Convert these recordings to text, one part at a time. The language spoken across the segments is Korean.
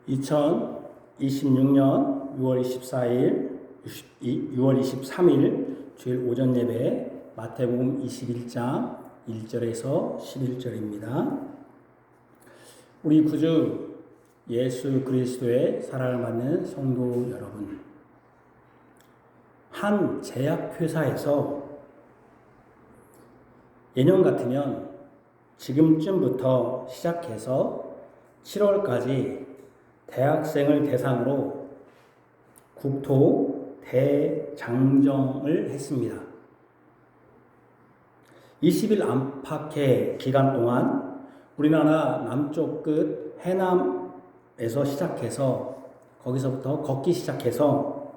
2026년 6월 24일, 6월 23일 주일 오전 예배 마태복음 21장 1절에서 11절입니다. 우리 구주 예수 그리스도의 사랑을 받는 성도 여러분, 한 제약회사에서 예년 같으면 지금쯤부터 시작해서 7월까지 대학생을 대상으로 국토 대장정을 했습니다. 20일 안팎의 기간 동안 우리나라 남쪽 끝 해남에서 시작해서 거기서부터 걷기 시작해서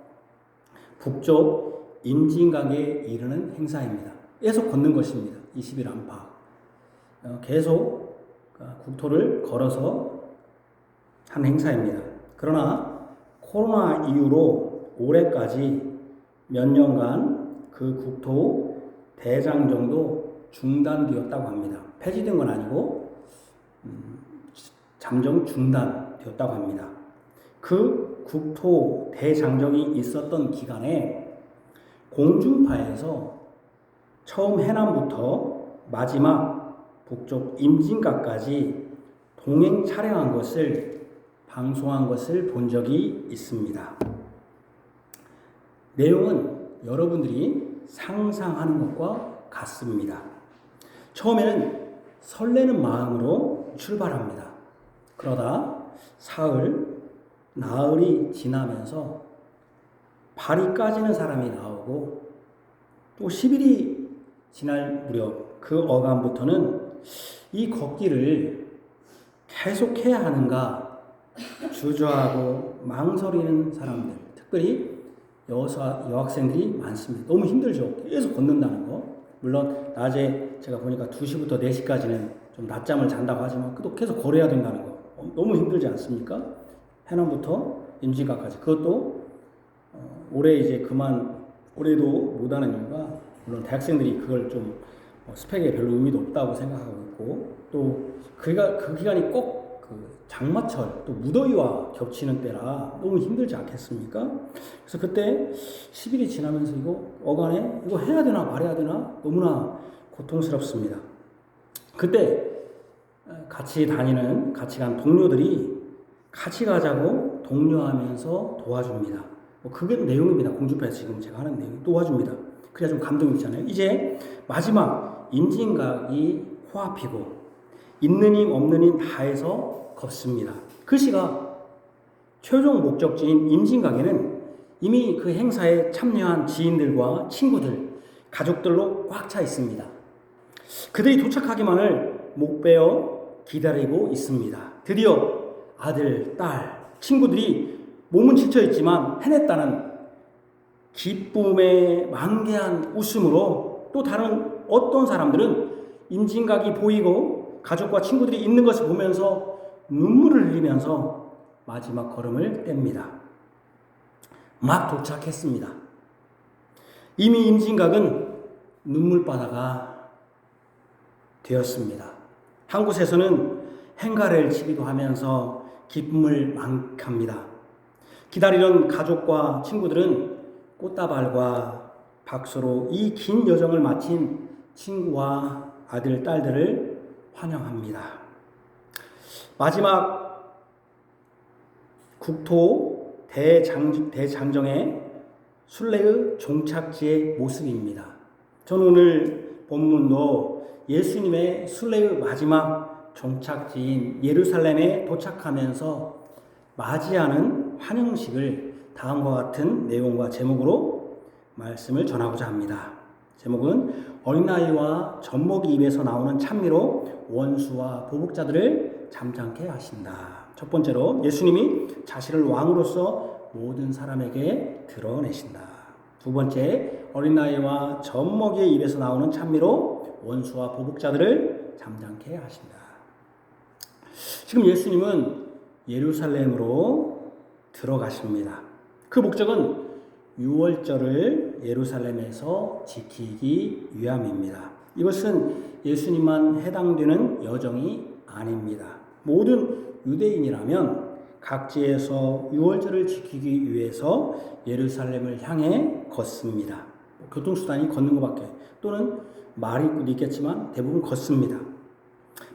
북쪽 임진각에 이르는 행사입니다. 계속 걷는 것입니다. 20일 안팎. 계속 국토를 걸어서 한 행사입니다. 그러나 코로나 이후로 올해까지 몇 년간 그 국토 대장정도 중단되었다고 합니다. 폐지된 건 아니고 잠정 중단되었다고 합니다. 그 국토 대장정이 있었던 기간에 공중파에서 처음 해남부터 마지막 북쪽 임진각까지 동행 촬영한 것을 방송한 것을 본 적이 있습니다. 내용은 여러분들이 상상하는 것과 같습니다. 처음에는 설레는 마음으로 출발합니다. 그러다 사흘, 나흘이 지나면서 발이 까지는 사람이 나오고 또 10일이 지날 무렵 그 어간부터는 이 걷기를 계속해야 하는가 주저하고 망설이는 사람들, 특별히 여학생들이 많습니다. 너무 힘들죠. 계속 걷는다는 거. 물론 낮에 제가 보니까 2시부터 4시까지는 좀 낮잠을 잔다고 하지만 또 계속 걸어야 된다는 거. 너무 힘들지 않습니까? 해남부터 임진각까지. 그것도 올해 이제 올해도 못하는 이유가 물론 대학생들이 그걸 좀 스펙에 별로 의미도 없다고 생각하고 있고 또 그 기간이 꼭 장마철 또 무더위와 겹치는 때라 너무 힘들지 않겠습니까? 그래서 그때 10일이 지나면서 이거 어간에 이거 해야 되나 말해야 되나 너무나 고통스럽습니다. 그때 같이 간 동료들이 같이 가자고 독려하면서 도와줍니다. 그게 내용입니다. 공주파에서 지금 제가 하는 내용이 도와줍니다. 그래야 좀 감동이 있잖아요. 이제 마지막 임진각이 코앞이고 있는 힘 없는 힘 다해서 걷습니다. 그 시가 최종 목적지인 임진각에는 이미 그 행사에 참여한 지인들과 친구들, 가족들로 꽉 차 있습니다. 그들이 도착하기만을 목베어 기다리고 있습니다. 드디어 아들, 딸, 친구들이 몸은 지쳐있지만 해냈다는 기쁨에 만개한 웃음으로 또 다른 어떤 사람들은 임진각이 보이고 가족과 친구들이 있는 것을 보면서 눈물을 흘리면서 마지막 걸음을 뗍니다. 막 도착했습니다. 이미 임진각은 눈물바다가 되었습니다. 한 곳에서는 행가를 치기도 하면서 기쁨을 만끽합니다. 기다리던 가족과 친구들은 꽃다발과 박수로 이 긴 여정을 마친 친구와 아들, 딸들을 환영합니다. 마지막 국토 대장정의 순례의 종착지의 모습입니다. 저는 오늘 본문도 예수님의 순례의 마지막 종착지인 예루살렘에 도착하면서 맞이하는 환영식을 다음과 같은 내용과 제목으로 말씀을 전하고자 합니다. 제목은 어린아이와 젖먹이 입에서 나오는 찬미로 원수와 보복자들을 잠잠케 하신다. 첫 번째로 예수님이 자신을 왕으로서 모든 사람에게 드러내신다. 두 번째, 어린아이와 젖먹이의 입에서 나오는 찬미로 원수와 보복자들을 잠잠케 하신다. 지금 예수님은 예루살렘으로 들어가십니다. 그 목적은 유월절을 예루살렘에서 지키기 위함입니다. 이것은 예수님만 해당되는 여정이 아닙니다. 모든 유대인이라면 각지에서 유월절을 지키기 위해서 예루살렘을 향해 걷습니다. 교통수단이 걷는 것밖에, 또는 말이 있겠지만 대부분 걷습니다.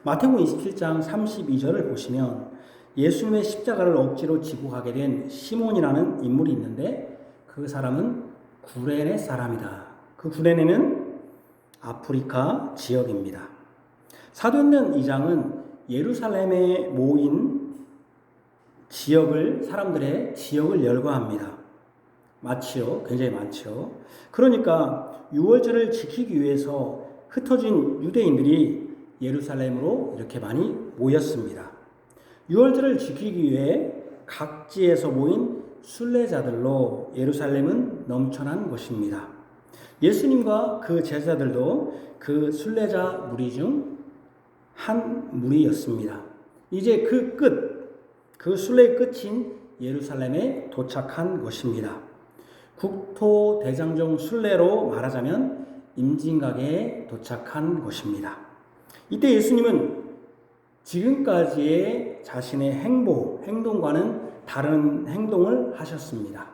마태복음 27장 32절을 보시면 예수님의 십자가를 억지로 지고 가게 된 시몬이라는 인물이 있는데, 그 사람은 구레네 사람이다. 그 구레네는 아프리카 지역입니다. 사도행전 2장은 예루살렘에 모인 사람들의 지역을 열거합니다. 많지요. 굉장히 많죠. 그러니까 유월절을 지키기 위해서 흩어진 유대인들이 예루살렘으로 이렇게 많이 모였습니다. 유월절을 지키기 위해 각지에서 모인 순례자들로 예루살렘은 넘쳐난 곳입니다. 예수님과 그 제자들도 그 순례자 무리 중 한 무리였습니다. 이제 그 순례의 끝인 예루살렘에 도착한 것입니다. 국토 대장정 순례로 말하자면 임진각에 도착한 것입니다. 이때 예수님은 지금까지의 자신의 행동과는 다른 행동을 하셨습니다.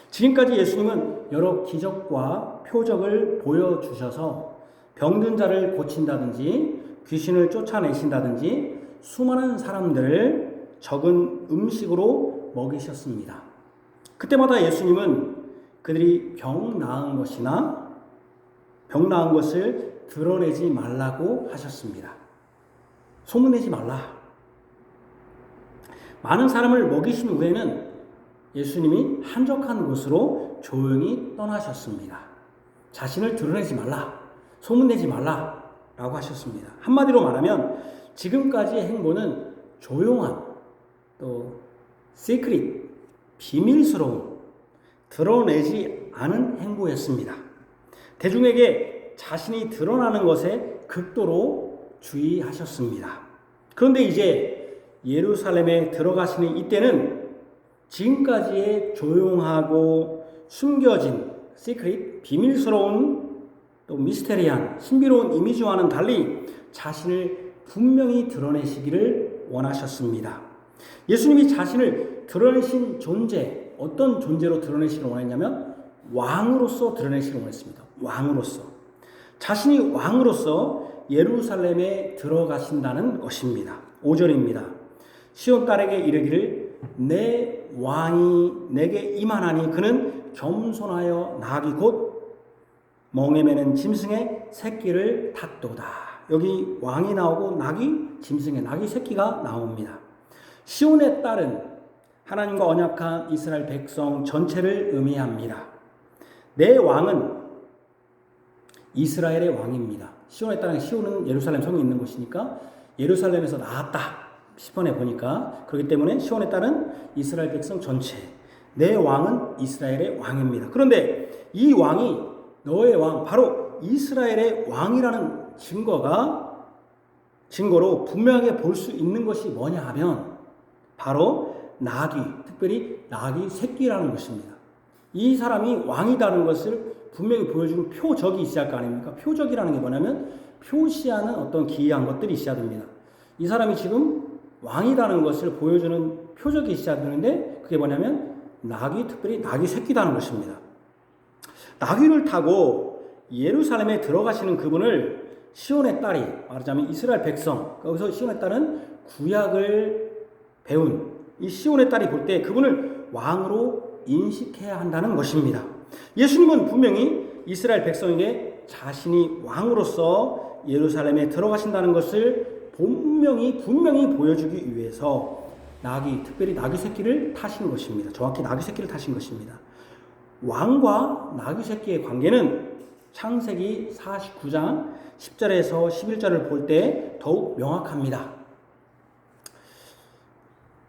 지금까지 예수님은 여러 기적과 표적을 보여주셔서 병든 자를 고친다든지 귀신을 쫓아내신다든지 수많은 사람들을 적은 음식으로 먹이셨습니다. 그때마다 예수님은 그들이 병 나은 것을 드러내지 말라고 하셨습니다. 소문내지 말라. 많은 사람을 먹이신 후에는 예수님이 한적한 곳으로 조용히 떠나셨습니다. 자신을 드러내지 말라, 소문내지 말라라고 하셨습니다. 한마디로 말하면 지금까지의 행보는 조용한, 또 시크릿, 비밀스러운, 드러내지 않은 행보였습니다. 대중에게 자신이 드러나는 것에 극도로 주의하셨습니다. 그런데 이제 예루살렘에 들어가시는 이때는 지금까지의 조용하고 숨겨진 시크릿, 비밀스러운, 또 미스테리한, 신비로운 이미지와는 달리 자신을 분명히 드러내시기를 원하셨습니다. 예수님이 자신을 드러내신 존재, 어떤 존재로 드러내시기를 원했냐면 왕으로서 드러내시기를 원했습니다. 왕으로서. 자신이 왕으로서 예루살렘에 들어가신다는 것입니다. 5절입니다. 시온 딸에게 이르기를 내 왕이 내게 임하나니 그는 겸손하여 나귀 곧 멍에 매는 짐승의 새끼를 탔도다. 여기 왕이 나오고 짐승의 나귀 새끼가 나옵니다. 시온의 딸은 하나님과 언약한 이스라엘 백성 전체를 의미합니다. 내 왕은 이스라엘의 왕입니다. 시온의 딸은, 시온은 예루살렘 성에 있는 곳이니까 예루살렘에서 나왔다. 10번에 보니까. 그렇기 때문에 시온의 딸은 이스라엘 백성 전체, 내 왕은 이스라엘의 왕입니다. 그런데 이 왕이 너의 왕, 바로 이스라엘의 왕이라는 증거로 분명하게 볼 수 있는 것이 뭐냐 하면 바로 특별히 나귀 새끼라는 것입니다. 이 사람이 왕이라는 것을 분명히 보여주는 표적이 있어야 할 거 아닙니까? 표적이라는 게 뭐냐면 표시하는 어떤 기이한 것들이 있어야 됩니다. 이 사람이 지금 왕이라는 것을 보여주는 표적이 있어야 되는데 그게 뭐냐면 특별히 나귀 새끼라는 것입니다. 나귀를 타고 예루살렘에 들어가시는 그분을 시온의 딸이, 말하자면 이스라엘 백성, 거기서 시온의 딸은 구약을 배운 이 시온의 딸이 볼 때 그분을 왕으로 인식해야 한다는 것입니다. 예수님은 분명히 이스라엘 백성에게 자신이 왕으로서 예루살렘에 들어가신다는 것을 분명히 보여주기 위해서 특별히 나귀 새끼를 타신 것입니다. 정확히 나귀 새끼를 타신 것입니다. 왕과 나귀 새끼의 관계는 창세기 49장 10절에서 11절을 볼 때 더욱 명확합니다.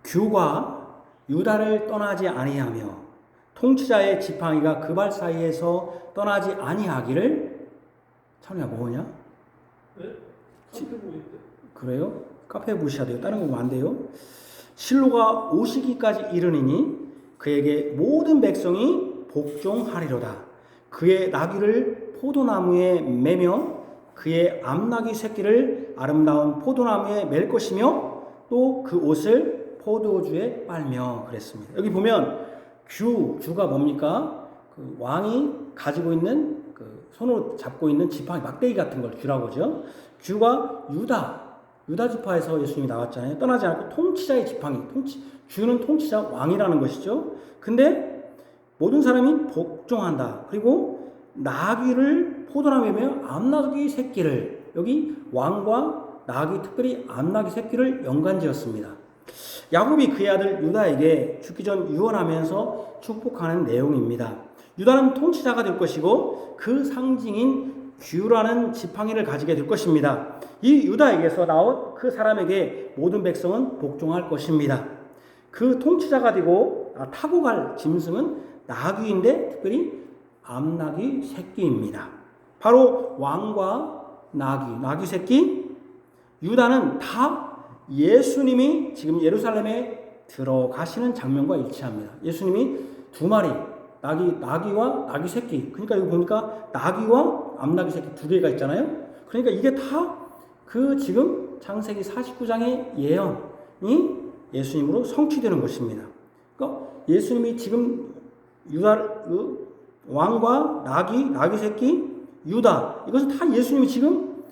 규가 유다를 떠나지 아니하며 통치자의 지팡이가 그 발 사이에서 떠나지 아니하기를. 찬우야 뭐냐? 네? 카페 보이는데? 그래요? 카페 보셔야 돼요. 다른 거 보면 안 돼요. 실로가 오시기까지 이르니니 그에게 모든 백성이 복종하리로다. 그의 나귀를 포도나무에 매며 그의 암나귀 새끼를 아름다운 포도나무에 맬 것이며 또 그 옷을 포도주에 빨며 그랬습니다. 여기 보면 주가 뭡니까? 그 왕이 가지고 있는 그 손으로 잡고 있는 지팡이 막대기 같은 걸 주라고 하죠. 주가 유다 지파에서 예수님이 나왔잖아요. 떠나지 않고 통치자의 지팡이, 주는 통치자 왕이라는 것이죠. 근데 모든 사람이 복종한다. 그리고 나귀를 포도나무에 매며 암나귀 새끼를, 여기 왕과 나귀, 특별히 암나귀 새끼를 연관지었습니다. 야곱이 그의 아들 유다에게 죽기 전 유언하면서 축복하는 내용입니다. 유다는 통치자가 될 것이고 그 상징인 규라는 지팡이를 가지게 될 것입니다. 이 유다에게서 나온 그 사람에게 모든 백성은 복종할 것입니다. 그 통치자가 되고 타고 갈 짐승은 나귀인데 특별히 암나귀 새끼입니다. 바로 왕과 나귀 새끼, 유다는 다 예수님이 지금 예루살렘에 들어가시는 장면과 일치합니다. 예수님이 두 마리, 나귀와 나귀 새끼. 그러니까 여기 보니까 나귀와 암나귀 새끼 두 개가 있잖아요. 그러니까 이게 다 그 지금 창세기 49장의 예언이 예수님으로 성취되는 것입니다. 그러니까 예수님이 지금 왕과 나귀 새끼, 유다, 이것은 다 예수님이 지금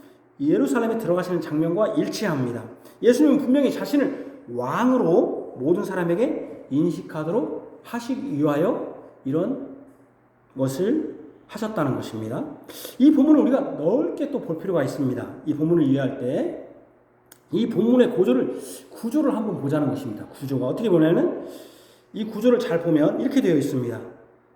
예루살렘에 들어가시는 장면과 일치합니다. 예수님은 분명히 자신을 왕으로 모든 사람에게 인식하도록 하시기 위하여 이런 것을 하셨다는 것입니다. 이 본문을 우리가 넓게 또 볼 필요가 있습니다. 이 본문을 이해할 때 이 본문의 구조를 한번 보자는 것입니다. 구조가 어떻게 보냐면 이 구조를 잘 보면 이렇게 되어 있습니다.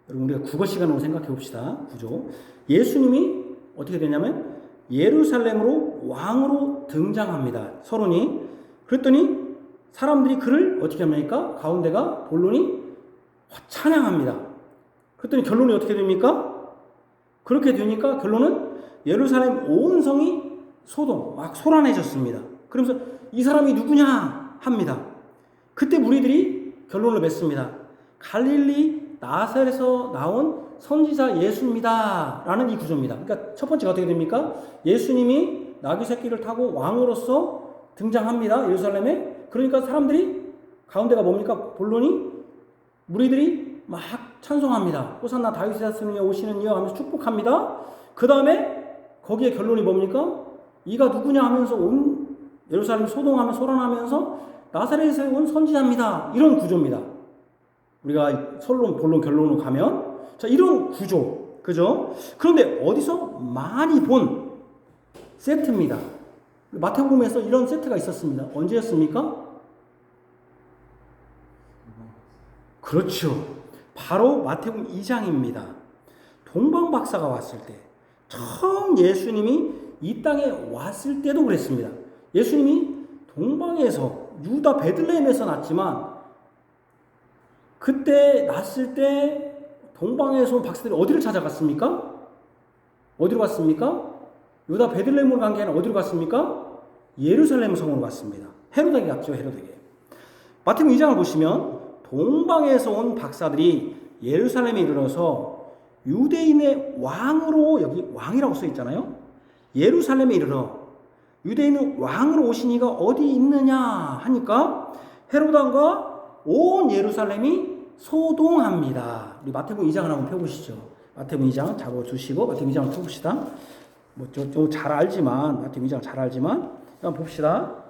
여러분 우리가 국어 시간으로 생각해 봅시다. 구조. 예수님이 어떻게 되냐면 예루살렘으로 왕으로 등장합니다. 서론이. 그랬더니 사람들이 그를 어떻게 합니까? 가운데가 본론이 찬양합니다. 그랬더니 결론이 어떻게 됩니까? 그렇게 되니까 결론은 예루살렘 온 성이 막 소란해졌습니다. 그러면서 이 사람이 누구냐 합니다. 그때 무리들이 결론을 맺습니다. 갈릴리 나사렛에서 나온 선지자 예수입니다. 라는 이 구조입니다. 그러니까 첫 번째가 어떻게 됩니까? 예수님이 나귀 새끼를 타고 왕으로서 등장합니다. 예루살렘에. 그러니까 사람들이 가운데가 뭡니까? 본론이 무리들이 막 찬송합니다. 호산나 다윗의 자손이여 오시는 이여 하면서 축복합니다. 그 다음에 거기에 결론이 뭡니까? 이가 누구냐 하면서 온 예루살렘 소동하며 소란하면서 나사렛에서 온 선지자입니다. 이런 구조입니다. 우리가 서론, 본론, 결론으로 가면 자 이런 구조, 그죠? 그런데 어디서 많이 본 세트입니다. 마태복음에서 이런 세트가 있었습니다. 언제였습니까? 그렇죠. 바로 마태복음 2장입니다. 동방박사가 왔을 때, 처음 예수님이 이 땅에 왔을 때도 그랬습니다. 예수님이 동방에서 유다 베들레헴에서 났지만 그때 났을 때 동방에서 온 박사들이 어디를 찾아갔습니까? 어디로 갔습니까? 유다 베들레헴으로 간 게 아니라 어디로 갔습니까? 예루살렘 성으로 갔습니다. 헤로데게 갔죠. 헤로데게. 마태복음 2장을 보시면 동방에서 온 박사들이 예루살렘에 이르러서 유대인의 왕으로, 여기 왕이라고 써 있잖아요. 예루살렘에 이르러 유대인의 왕으로 오신 이가 어디 있느냐 하니까 헤롯 왕과 온 예루살렘이 소동합니다. 우리 마태복음 2장을 한번 펴보시죠. 마태복음 2장 잡아주시고 마태복음 2장을 펴봅시다. 좀 잘 알지만, 마태복음 2장 잘 알지만 한번 봅시다.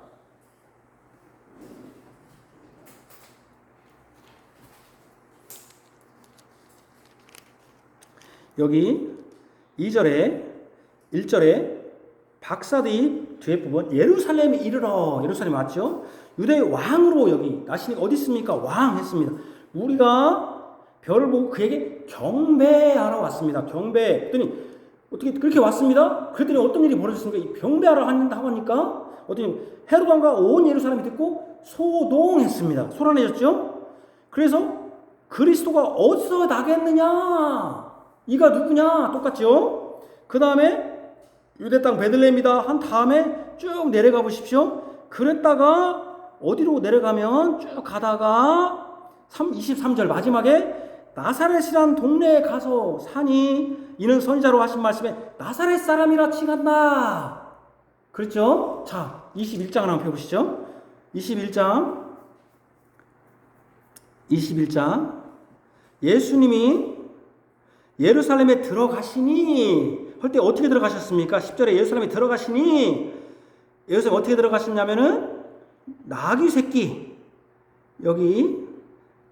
여기 2절에 1절에 박사들이 뒤에 부분 예루살렘에 이르러, 예루살렘 맞죠? 유대의 왕으로 여기 나시니 어디 있습니까? 왕 했습니다. 우리가 별을 보고 그에게 경배하러 왔습니다. 경배. 그랬더니 어떻게 그렇게 왔습니다. 그랬더니 어떤 일이 벌어졌습니까? 이 경배하러 한다고 하니까 어떻게 헤롯 왕과 온 예루살렘이 듣고 소동했습니다. 소란해졌죠? 그래서 그리스도가 어디서 나겠느냐? 이가 누구냐? 똑같죠? 그 다음에 유대 땅 베들레헴이다 한 다음에 쭉 내려가 보십시오. 그랬다가 어디로 내려가면 쭉 가다가 23절 마지막에 나사렛이란 동네에 가서 사니 이는 선지자로 하신 말씀에 나사렛 사람이라 칭한다. 그렇죠? 자, 21장을 한번 펴보시죠. 21장 21장 예수님이 예루살렘에 들어가시니 할 때 어떻게 들어가셨습니까? 10절에 예루살렘에 들어가시니 예루살렘 어떻게 들어가셨냐면은 나귀 새끼 여기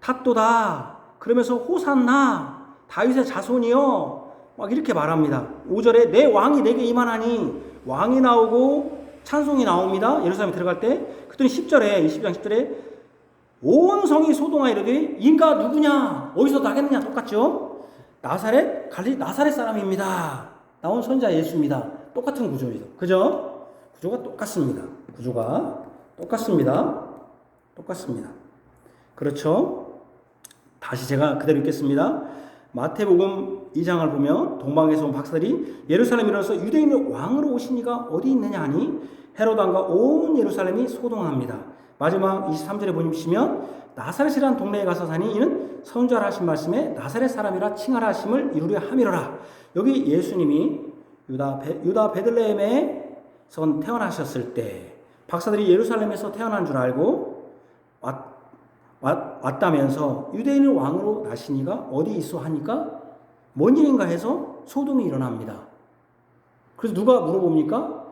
탓도다 그러면서 호산나 다윗의 자손이여 막 이렇게 말합니다. 5절에 내 왕이 내게 임하나니 왕이 나오고 찬송이 나옵니다. 예루살렘에 들어갈 때. 그랬더니 10절에 20장 10절에 온 성이 소동하여 이르되 인가 누구냐 어디서 나겠느냐 똑같죠. 나사렛 갈릴리 나사렛 사람입니다. 나온 선지자 예수입니다. 똑같은 구조입니다. 그죠? 구조가 똑같습니다. 구조가 똑같습니다. 똑같습니다. 그렇죠? 다시 제가 그대로 읽겠습니다. 마태복음 2장을 보면 동방에서 온 박사들이 예루살렘에 일어나서 유대인의 왕으로 오신 이가 어디 있느냐 하니 헤롯 왕과 온 예루살렘이 소동합니다. 마지막 23절에 보시면 나사렛이라는 동네에 가서 사니 이는 선지자라 하신 말씀에 나사렛 사람이라 칭하라 하심을 이루려 함이로라. 여기 예수님이 유다 베들레헴에서 태어나셨을 때 박사들이 예루살렘에서 태어난 줄 알고 왔다면서 유대인을 왕으로 나시니가 어디 있어 하니까 뭔 일인가 해서 소동이 일어납니다. 그래서 누가 물어봅니까?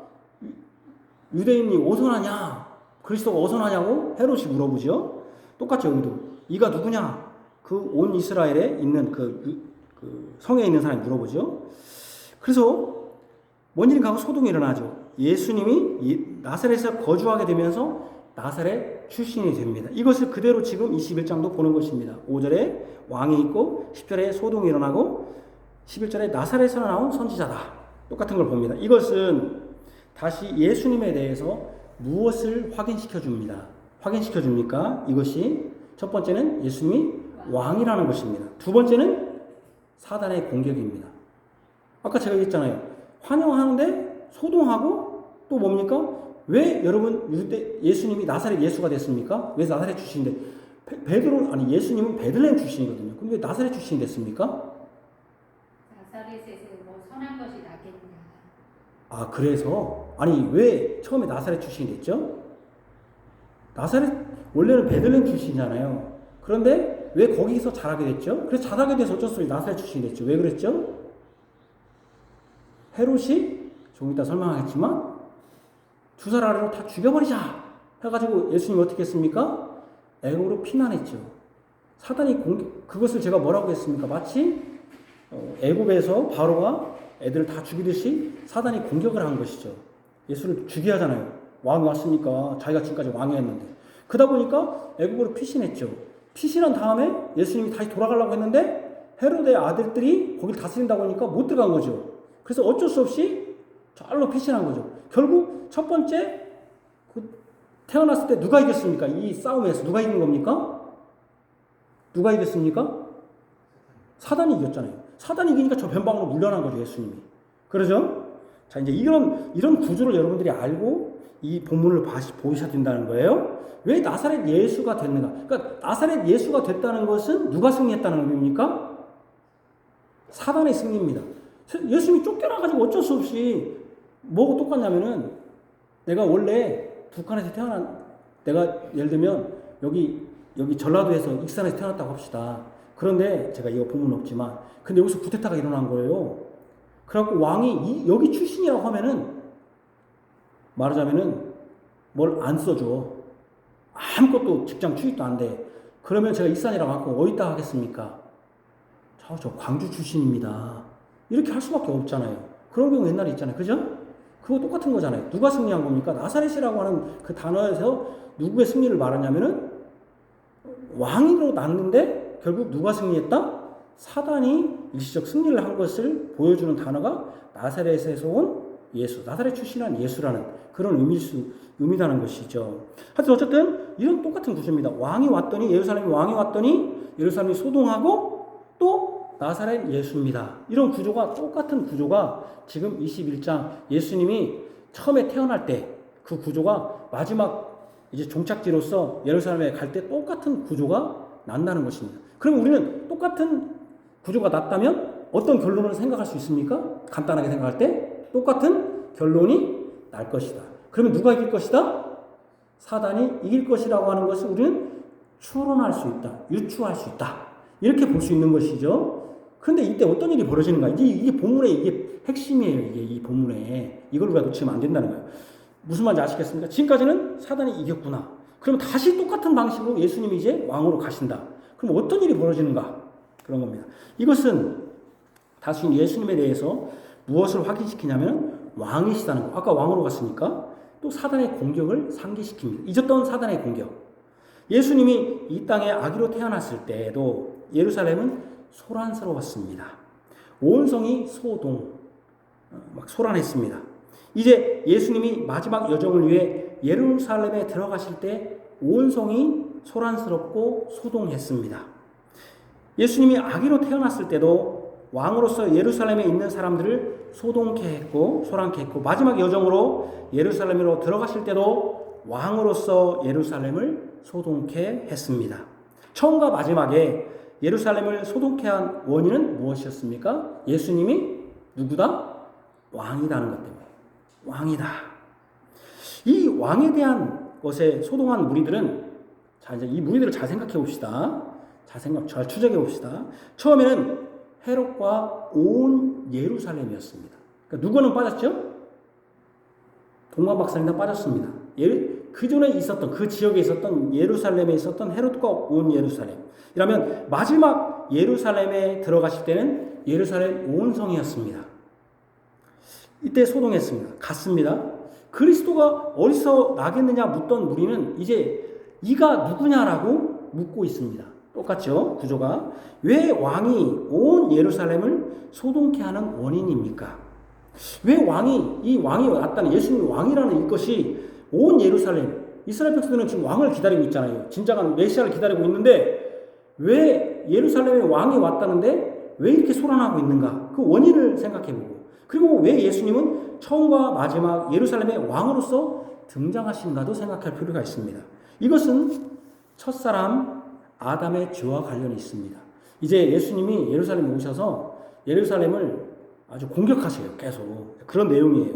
유대인이 어디서 나냐? 그리스도가 어디서 나냐고 헤롯이 물어보죠. 똑같죠. 여기도 이가 누구냐? 그 온 이스라엘에 있는 그 성에 있는 사람이 물어보죠. 그래서 뭔 일인가 하고 소동이 일어나죠. 예수님이 나사렛에서 거주하게 되면서 나사렛 출신이 됩니다. 이것을 그대로 지금 21장도 보는 것입니다. 5절에 왕이 있고 10절에 소동이 일어나고 11절에 나사렛에서 나온 선지자다. 똑같은 걸 봅니다. 이것은 다시 예수님에 대해서 무엇을 확인시켜 줍니다. 확인시켜 줍니까? 이것이 첫 번째는 예수님이 왕이라는 것입니다. 두 번째는 사단의 공격입니다. 아까 제가 얘기했잖아요. 환영하는데 소동하고 또 뭡니까? 왜 여러분 예수님이 나사렛 예수가 됐습니까? 왜 나사렛 출신인데 예수님은 베들레헴 출신이거든요. 근데 왜 나사렛 출신이 됐습니까? 나사렛에서 뭐 선한 것이 나겠냐. 아 그래서 아니 왜 처음에 나사렛 출신이 됐죠? 나사렛 원래는 베들레헴 출신이잖아요. 그런데 왜 거기서 자라게 됐죠? 그래서 자라게 돼서 어쩔 수 없이 나사렛 출신이 됐죠. 왜 그랬죠? 헤롯이 조금 이따 설명하겠지만 두 살 아래로 다 죽여버리자 해가지고 예수님이 어떻게 했습니까? 애굽으로 피난했죠. 사단이 그것을 제가 뭐라고 했습니까? 마치 애굽에서 바로가 애들을 다 죽이듯이 사단이 공격을 한 것이죠. 예수를 죽여야 하잖아요. 왕이 왔으니까 자기가 지금까지 왕이었는데 그러다 보니까 애굽으로 피신했죠. 피신한 다음에 예수님이 다시 돌아가려고 했는데 헤롯의 아들들이 거기를 다스린다고 하니까 못 들어간 거죠. 그래서 어쩔 수 없이 절로 피신한 거죠. 결국 첫 번째 태어났을 때 누가 이겼습니까? 이 싸움에서 누가 이긴 겁니까? 누가 이겼습니까? 사단이 이겼잖아요. 사단이 이기니까 저 변방으로 물러난 거죠, 예수님이. 그러죠? 자, 이제 이런 구조를 여러분들이 알고 이 본문을 보셔야 된다는 거예요. 왜 나사렛 예수가 됐는가? 그러니까 나사렛 예수가 됐다는 것은 누가 승리했다는 겁니까? 사단의 승리입니다. 예수님이 쫓겨나가지고 어쩔 수 없이 뭐가 똑같냐면은 내가 원래 북한에서 내가 예를 들면 여기 전라도에서 익산에서 태어났다고 합시다. 그런데 제가 이거 본문 없지만 근데 여기서 쿠데타가 일어난 거예요. 그래갖고 왕이 여기 출신이라고 하면은 말하자면은 뭘 안 써줘. 아무것도 직장 취직도 안 돼. 그러면 제가 익산이라고 하고 어디다 하겠습니까? 저 광주 출신입니다. 이렇게 할 수밖에 없잖아요. 그런 경우 옛날에 있잖아요. 그죠? 그거 똑같은 거잖아요. 누가 승리한 겁니까? 나사렛이라고 하는 그 단어에서 누구의 승리를 말하냐면은 왕으로 났는데 결국 누가 승리했다? 사단이 일시적 승리를 한 것을 보여주는 단어가 나사렛에서 온 예수, 나사렛 출신한 예수라는 그런 의미라는 것이죠. 하여튼 어쨌든 이런 똑같은 구조입니다. 예루살렘이 왕이 왔더니 예루살렘이 소동하고 또 나사렛 예수입니다. 이런 구조가 똑같은 구조가 지금 21장 예수님이 처음에 태어날 때 그 구조가 마지막 이제 종착지로서 예루살렘에 갈 때 똑같은 구조가 난다는 것입니다. 그러면 우리는 똑같은 구조가 났다면 어떤 결론을 생각할 수 있습니까? 간단하게 생각할 때 똑같은 결론이 날 것이다. 그러면 누가 이길 것이다? 사단이 이길 것이라고 하는 것을 우리는 추론할 수 있다, 유추할 수 있다. 이렇게 볼 수 있는 것이죠. 그런데 이때 어떤 일이 벌어지는가? 이게 본문의 이게 핵심이에요. 이게 이 본문에 이걸 우리가 놓치면 안 된다는 거예요. 무슨 말인지 아시겠습니까? 지금까지는 사단이 이겼구나. 그럼 다시 똑같은 방식으로 예수님이 이제 왕으로 가신다. 그럼 어떤 일이 벌어지는가? 그런 겁니다. 이것은 다시 예수님에 대해서 무엇을 확인시키냐면 왕이시다는 거. 아까 왕으로 갔으니까 또 사단의 공격을 상기시킵니다. 잊었던 사단의 공격. 예수님이 이 땅에 아기로 태어났을 때에도 예루살렘은 소란스러웠습니다. 온 성이 막 소란했습니다. 이제 예수님이 마지막 여정을 위해 예루살렘에 들어가실 때 온 성이 소란스럽고 소동했습니다. 예수님이 아기로 태어났을 때도 왕으로서 예루살렘에 있는 사람들을 소란케 했고 마지막 여정으로 예루살렘으로 들어가실 때도 왕으로서 예루살렘을 소동케 했습니다. 처음과 마지막에 예루살렘을 소동케 한 원인은 무엇이었습니까? 예수님이 누구다? 왕이라는 것 때문에. 왕이다. 이 왕에 대한 것에 소동한 무리들은, 자, 이제 이 무리들을 잘 생각해 봅시다. 잘 추적해 봅시다. 처음에는 헤롯과 온 예루살렘이었습니다. 그러니까 누구는 빠졌죠? 동방박사님 빠졌습니다. 그 전에 있었던, 그 지역에 있었던 예루살렘에 있었던 헤롯과 온 예루살렘. 이라면 마지막 예루살렘에 들어가실 때는 예루살렘 온 성이었습니다. 이때 소동했습니다. 갔습니다. 그리스도가 어디서 나겠느냐 묻던 무리는 이제 이가 누구냐라고 묻고 있습니다. 똑같죠? 구조가. 왜 왕이 온 예루살렘을 소동케 하는 원인입니까? 왜 이 왕이 왔다는, 예수님이 왕이라는 이것이 온 예루살렘, 이스라엘 백성들은 지금 왕을 기다리고 있잖아요. 진정한 메시아를 기다리고 있는데 왜 예루살렘에 왕이 왔다는데 왜 이렇게 소란하고 있는가? 그 원인을 생각해보고, 그리고 왜 예수님은 처음과 마지막 예루살렘의 왕으로서 등장하신가도 생각할 필요가 있습니다. 이것은 첫사람 아담의 죄와 관련이 있습니다. 이제 예수님이 예루살렘에 오셔서 예루살렘을 아주 공격하세요. 계속. 그런 내용이에요.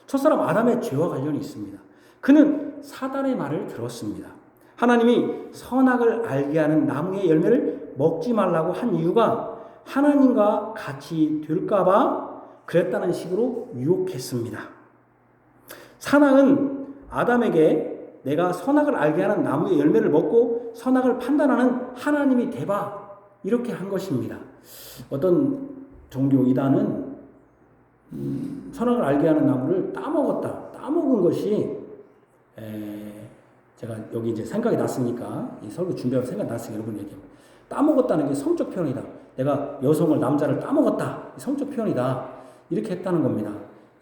첫사람 아담의 죄와 관련이 있습니다. 그는 사단의 말을 들었습니다. 하나님이 선악을 알게 하는 나무의 열매를 먹지 말라고 한 이유가 하나님과 같이 될까봐 그랬다는 식으로 유혹했습니다. 사단은 아담에게 내가 선악을 알게 하는 나무의 열매를 먹고 선악을 판단하는 하나님이 되봐, 이렇게 한 것입니다. 어떤 종교 이단은 선악을 알게 하는 나무를 따먹은 것이, 제가 여기 이제 생각이 났으니까, 이 설교 준비하고 생각이 났으니까 여러분 얘기합니다. 따먹었다는 게 성적 표현이다. 내가 여성을, 남자를 따먹었다. 성적 표현이다. 이렇게 했다는 겁니다.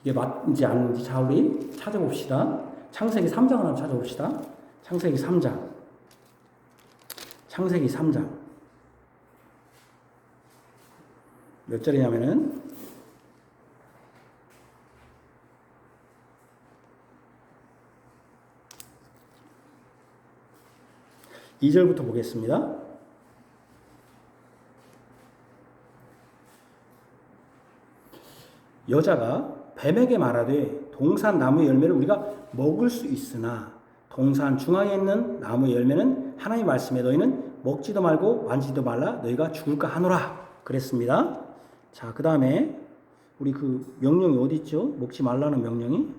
이게 맞는지 아닌지, 자, 우리 찾아봅시다. 창세기 3장을 한번 찾아봅시다. 창세기 3장. 몇 절이냐면은, 이 절부터 보겠습니다. 여자가 뱀에게 말하되 동산 나무의 열매를 우리가 먹을 수 있으나 동산 중앙에 있는 나무의 열매는 하나님의 말씀에 너희는 먹지도 말고 만지지도 말라, 너희가 죽을까 하노라 그랬습니다. 자, 그 다음에 우리 그 명령이 어디 있죠? 먹지 말라는 명령이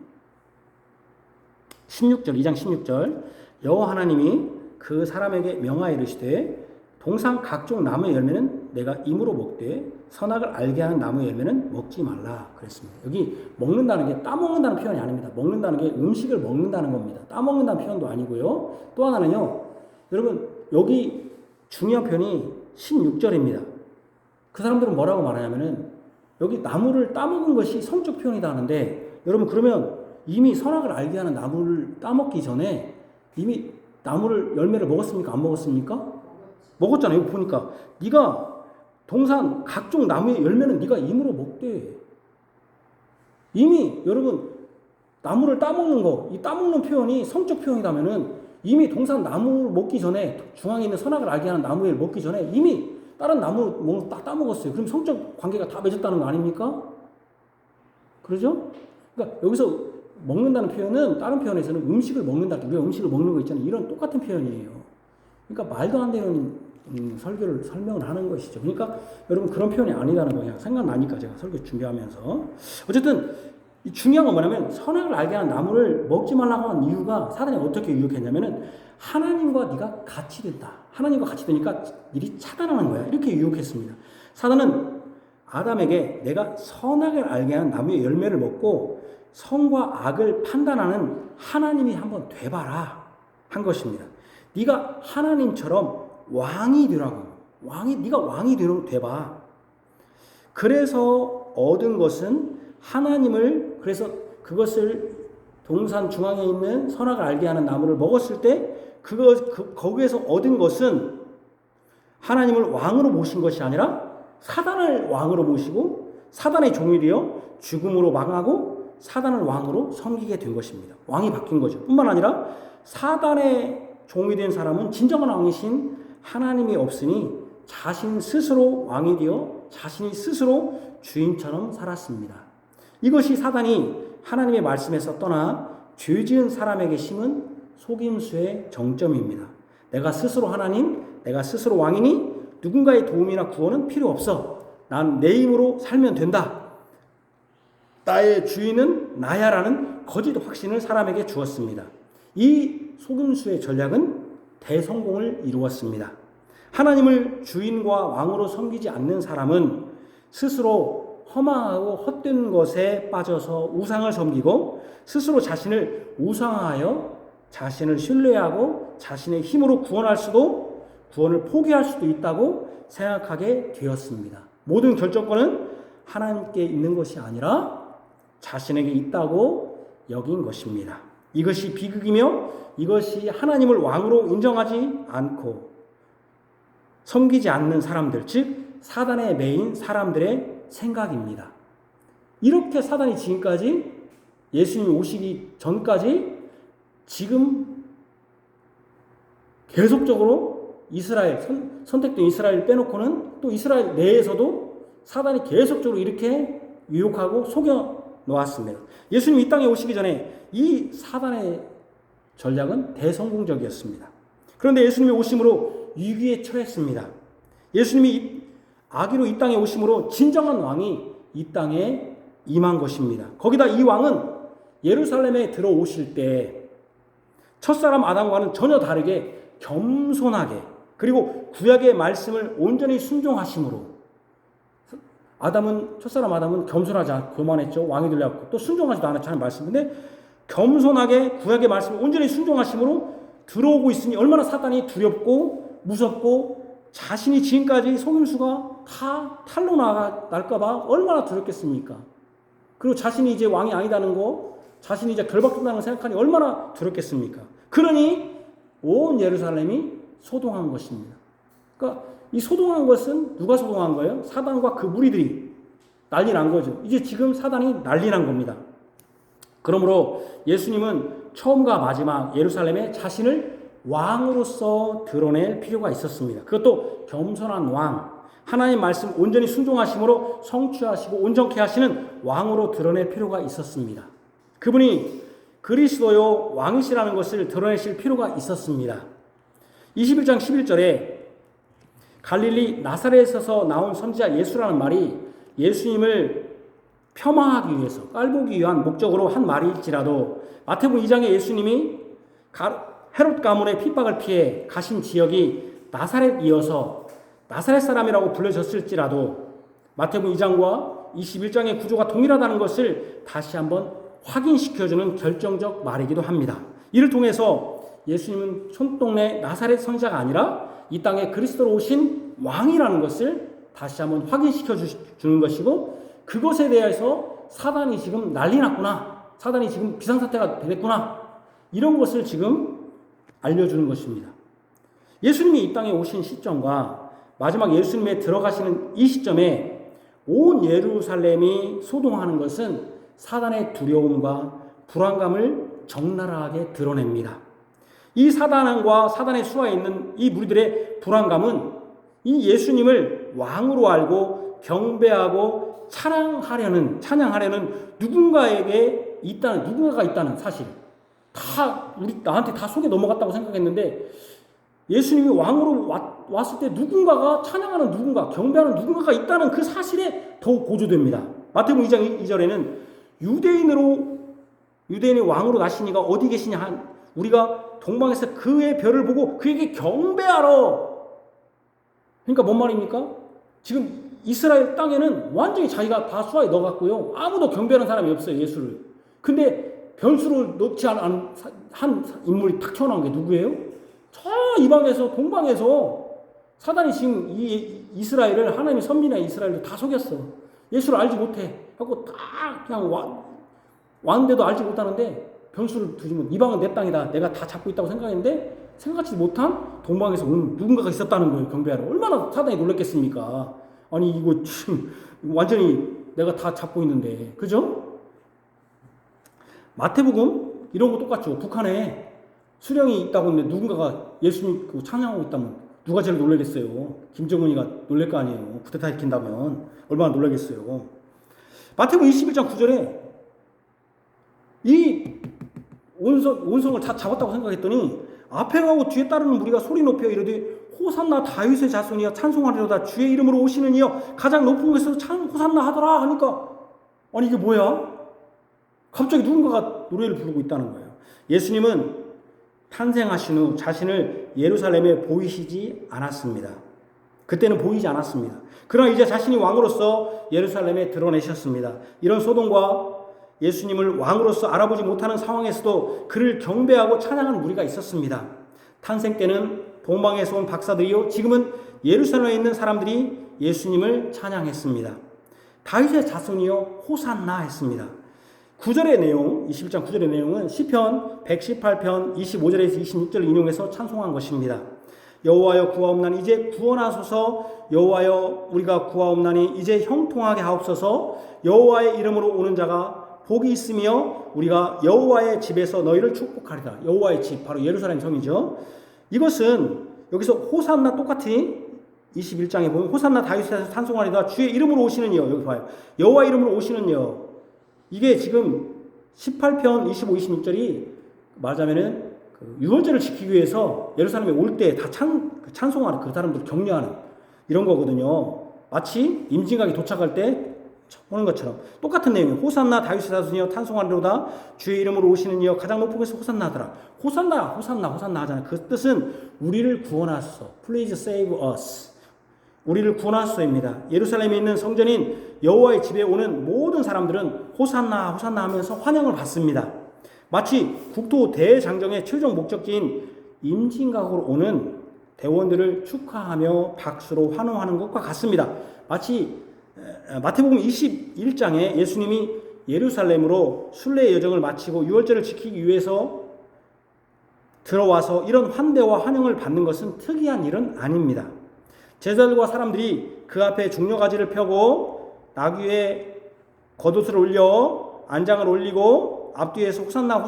16절, 2장 16절. 여호와 하나님이 그 사람에게 명하여 이르시되 동산 각종 나무의 열매는 내가 임으로 먹되 선악을 알게 하는 나무의 열매는 먹지 말라 그랬습니다. 여기 먹는다는 게 따먹는다는 표현이 아닙니다. 먹는다는 게 음식을 먹는다는 겁니다. 따먹는다는 표현도 아니고요. 또 하나는요, 여러분 여기 중요한 표현이 16절입니다. 그 사람들은 뭐라고 말하냐면은 여기 나무를 따먹은 것이 성적 표현이다 하는데, 여러분 그러면 이미 선악을 알게 하는 나무를 따먹기 전에 이미 나무를 열매를 먹었습니까? 안 먹었습니까? 먹었잖아요. 여기 보니까 네가 동산 각종 나무의 열매는 네가 임으로 먹되, 이미 여러분 나무를 따먹는 거, 이 따먹는 표현이 성적 표현이라면은 이미 동산 나무를 먹기 전에, 중앙에 있는 선악을 알게 하는 나무를 먹기 전에 이미 다른 나무를 다 따먹었어요. 그럼 성적 관계가 다 맺었다는 거 아닙니까? 그러죠? 그러니까 여기서 먹는다는 표현은 다른 표현에서는 음식을 먹는다, 우리가 음식을 먹는 거 있잖아요. 이런 똑같은 표현이에요. 그러니까 말도 안 되는 설교를 설명을 하는 것이죠. 그러니까 여러분 그런 표현이 아니라는 거예요. 생각나니까 제가 설교 준비하면서. 어쨌든 중요한 건 뭐냐면 선악을 알게 하는 나무를 먹지 말라고 하는 이유가 사단이 어떻게 유혹했냐면은 하나님과 네가 같이 된다. 하나님과 같이 되니까 일이 차단하는 거야. 이렇게 유혹했습니다. 사단은 아담에게 내가 선악을 알게 하는 나무의 열매를 먹고 선과 악을 판단하는 하나님이 한번 돼봐라 한 것입니다. 네가 하나님처럼 왕이 되라고. 네가 왕이 돼봐. 그래서 얻은 것은 하나님을, 그래서 그것을 동산 중앙에 있는 선악을 알게 하는 나무를 먹었을 때 거기에서 얻은 것은 하나님을 왕으로 모신 것이 아니라 사단을 왕으로 모시고 사단의 종이 되어 죽음으로 망하고 사단을 왕으로 섬기게 된 것입니다. 왕이 바뀐 거죠. 뿐만 아니라 사단의 종이 된 사람은 진정한 왕이신 하나님이 없으니 자신 스스로 왕이 되어 자신이 스스로 주인처럼 살았습니다. 이것이 사단이 하나님의 말씀에서 떠나 죄 지은 사람에게 심은 속임수의 정점입니다. 내가 스스로 하나님, 내가 스스로 왕이니 누군가의 도움이나 구원은 필요 없어. 난 내 힘으로 살면 된다. 나의 주인은 나야라는 거짓 확신을 사람에게 주었습니다. 이 속임수의 전략은 대성공을 이루었습니다. 하나님을 주인과 왕으로 섬기지 않는 사람은 스스로 허망하고 헛된 것에 빠져서 우상을 섬기고 스스로 자신을 우상화하여 자신을 신뢰하고 자신의 힘으로 구원을 포기할 수도 있다고 생각하게 되었습니다. 모든 결정권은 하나님께 있는 것이 아니라 자신에게 있다고 여긴 것입니다. 이것이 비극이며 이것이 하나님을 왕으로 인정하지 않고 섬기지 않는 사람들, 즉 사단의 매인 사람들의 생각입니다. 이렇게 사단이 지금까지 예수님이 오시기 전까지 지금 계속적으로 이스라엘, 선택된 이스라엘을 빼놓고는 또 이스라엘 내에서도 사단이 계속적으로 이렇게 유혹하고 속여 놓았습니다. 예수님이 이 땅에 오시기 전에 이 사단의 전략은 대성공적이었습니다. 그런데 예수님이 오심으로 위기에 처했습니다. 예수님이 아기로 이 땅에 오심으로 진정한 왕이 이 땅에 임한 것입니다. 거기다 이 왕은 예루살렘에 들어오실 때 첫사람 아담과는 전혀 다르게 겸손하게 그리고 구약의 말씀을 온전히 순종하심으로 첫사람 아담은 겸손하지 않고 교만했죠. 왕이 되려고 또 순종하지도 않았죠 하는 말씀인데 겸손하게 구약의 말씀을 온전히 순종하심으로 들어오고 있으니 얼마나 사단이 두렵고 무섭고 자신이 지금까지 속임수가 다 탈로 날까봐 얼마나 두렵겠습니까? 그리고 자신이 이제 왕이 아니다는 거, 자신이 이제 결박된다는 걸 생각하니 얼마나 두렵겠습니까? 그러니 온 예루살렘이 소동한 것입니다. 그러니까 이 소동한 것은 누가 소동한 거예요? 사단과 그 무리들이 난리 난 거죠. 이제 지금 사단이 난리 난 겁니다. 그러므로 예수님은 처음과 마지막 예루살렘에 자신을 왕으로서 드러낼 필요가 있었습니다. 그것도 겸손한 왕, 하나님 말씀 온전히 순종하심으로 성취하시고 온전케 하시는 왕으로 드러낼 필요가 있었습니다. 그분이 그리스도요 왕이시라는 것을 드러내실 필요가 있었습니다. 21장 11절에 갈릴리 나사렛에서 나온 선지자 예수라는 말이 예수님을 폄하하기 위해서 깔보기 위한 목적으로 한 말일지라도 마태복음 2장에 예수님이 헤롯 가문의 핍박을 피해 가신 지역이 나사렛이어서 나사렛 사람이라고 불려졌을지라도 마태복음 2장과 21장의 구조가 동일하다는 것을 다시 한번 확인시켜주는 결정적 말이기도 합니다. 이를 통해서 예수님은 손동네 나사렛 선지자가 아니라 이 땅에 그리스도로 오신 왕이라는 것을 다시 한번 확인시켜 주는 것이고 그것에 대해서 사단이 지금 난리 났구나. 사단이 지금 비상사태가 됐구나. 이런 것을 지금 알려주는 것입니다. 예수님이 이 땅에 오신 시점과 마지막 예수님의 들어가시는 이 시점에 온 예루살렘이 소동하는 것은 사단의 두려움과 불안감을 적나라하게 드러냅니다. 이 사단과 사단의 수하에 있는 이 무리들의 불안감은 이 예수님을 왕으로 알고 경배하고 찬양하려는 누군가가 있다는 사실. 나한테 다 속에 넘어갔다고 생각했는데 예수님이 왕으로 왔을 때 누군가가 찬양하는 누군가, 경배하는 누군가가 있다는 그 사실에 더욱 고조됩니다. 마태복음 2장 2절에는 유대인의 왕으로 나시니가 어디 계시냐 우리가 동방에서 그의 별을 보고 그에게 경배하러. 그러니까 뭔 말입니까? 지금 이스라엘 땅에는 완전히 자기가 다 수하에 넣어갔고요. 아무도 경배하는 사람이 없어요, 예수를. 근데 변수를 넣지 않은 한 인물이 탁 튀어나온 게 누구예요? 저 이방에서, 동방에서 사단이 지금 이 이스라엘을, 하나님의 선민의 이스라엘을 다 속였어. 예수를 알지 못해. 하고 다 그냥 왔는데도 알지 못하는데 변수를 두시면 이방은 내 땅이다. 내가 다 잡고 있다고 생각했는데 생각하지 못한 동방에서 온 누군가가 있었다는 거예요, 경배하러. 얼마나 사단이 놀랐겠습니까? 아니, 이거 지금 완전히 내가 다 잡고 있는데. 그죠? 마태복음 이런 거 똑같죠. 북한에 수령이 있다고 했는데 누군가가 예수님 찬양하고 있다면 누가 제일 놀라겠어요? 김정은이가 놀랄 거 아니에요. 쿠데타 일으킨다면 얼마나 놀라겠어요. 마태복음 21장 9절에 이 온성을 다 잡았다고 생각했더니 앞에 가고 뒤에 따르는 무리가 소리 높여 이르되 호산나 다윗의 자손이여 찬송하리로다. 주의 이름으로 오시는 이여 가장 높은 곳에서 호산나 하더라 하니까, 아니 이게 뭐야? 갑자기 누군가가 노래를 부르고 있다는 거예요. 예수님은 탄생하신 후 자신을 예루살렘에 보이시지 않았습니다. 그때는 보이지 않았습니다. 그러나 이제 자신이 왕으로서 예루살렘에 드러내셨습니다. 이런 소돔과 예수님을 왕으로서 알아보지 못하는 상황에서도 그를 경배하고 찬양하는 무리가 있었습니다. 탄생 때는 동방에서 온 박사들이요, 지금은 예루살렘에 있는 사람들이 예수님을 찬양했습니다. 다윗의 자손이요 호산나 했습니다. 9절의 내용, 21장 9절의 내용은 시편 118편 25절에서 26절을 인용해서 찬송한 것입니다. 여호와여 구하옵나니 이제 구원하소서. 여호와여 우리가 구하옵나니 이제 형통하게 하옵소서. 여호와의 이름으로 오는 자가 복이 있으며 우리가 여호와의 집에서 너희를 축복하리라. 여호와의 집, 바로 예루살렘 성이죠. 이것은 여기서 호산나 똑같이 21장에 보면 호산나 다윗에서 찬송하리다. 주의 이름으로 오시는 이여, 여기 봐요. 여호와 이름으로 오시는 이여. 이게 지금 18편 25, 26절이 말하자면은 유월절을 지키기 위해서 예루살렘에 올 때 다 찬송하는, 그 사람들 격려하는 이런 거거든요. 마치 임진각이 도착할 때 오는 것처럼 똑같은 내용이에요. 호산나 다윗의 자손이여 찬송하리로다. 주의 이름으로 오시는 이여 가장 높은 곳에서 호산나 하더라. 호산나 하잖아요. 그 뜻은 우리를 구원하소서. Please save us. 우리를 구원하소서입니다. 예루살렘에 있는 성전인 여호와의 집에 오는 모든 사람들은 호산나 하면서 환영을 받습니다. 마치 국토 대장정의 최종 목적지인 임진각으로 오는 대원들을 축하하며 박수로 환호하는 것과 같습니다. 마치 마태복음 21장에 예수님이 예루살렘으로 순례의 여정을 마치고 유월절을 지키기 위해서 들어와서 이런 환대와 환영을 받는 것은 특이한 일은 아닙니다. 제자들과 사람들이 그 앞에 중려가지를 펴고 나귀에 겉옷을 올려 안장을 올리고 앞뒤에서 호산나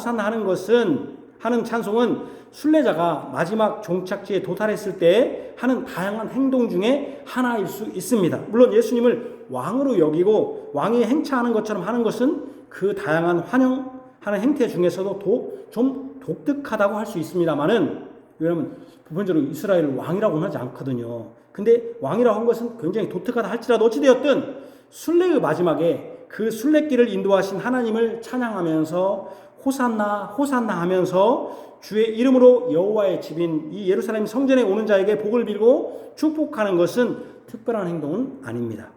하는 찬송은 순례자가 마지막 종착지에 도달했을 때 하는 다양한 행동 중에 하나일 수 있습니다. 물론 예수님을 왕으로 여기고 왕이 행차하는 것처럼 하는 것은 그 다양한 환영하는 행태 중에서도 좀 독특하다고 할 수 있습니다만은, 왜냐하면 보편적으로 이스라엘을 왕이라고는 하지 않거든요. 근데 왕이라고 한 것은 굉장히 독특하다 할지라도 어찌되었든 순례의 마지막에 그 순례길을 인도하신 하나님을 찬양하면서 호산나 하면서 주의 이름으로 여호와의 집인 이 예루살렘 성전에 오는 자에게 복을 빌고 축복하는 것은 특별한 행동은 아닙니다.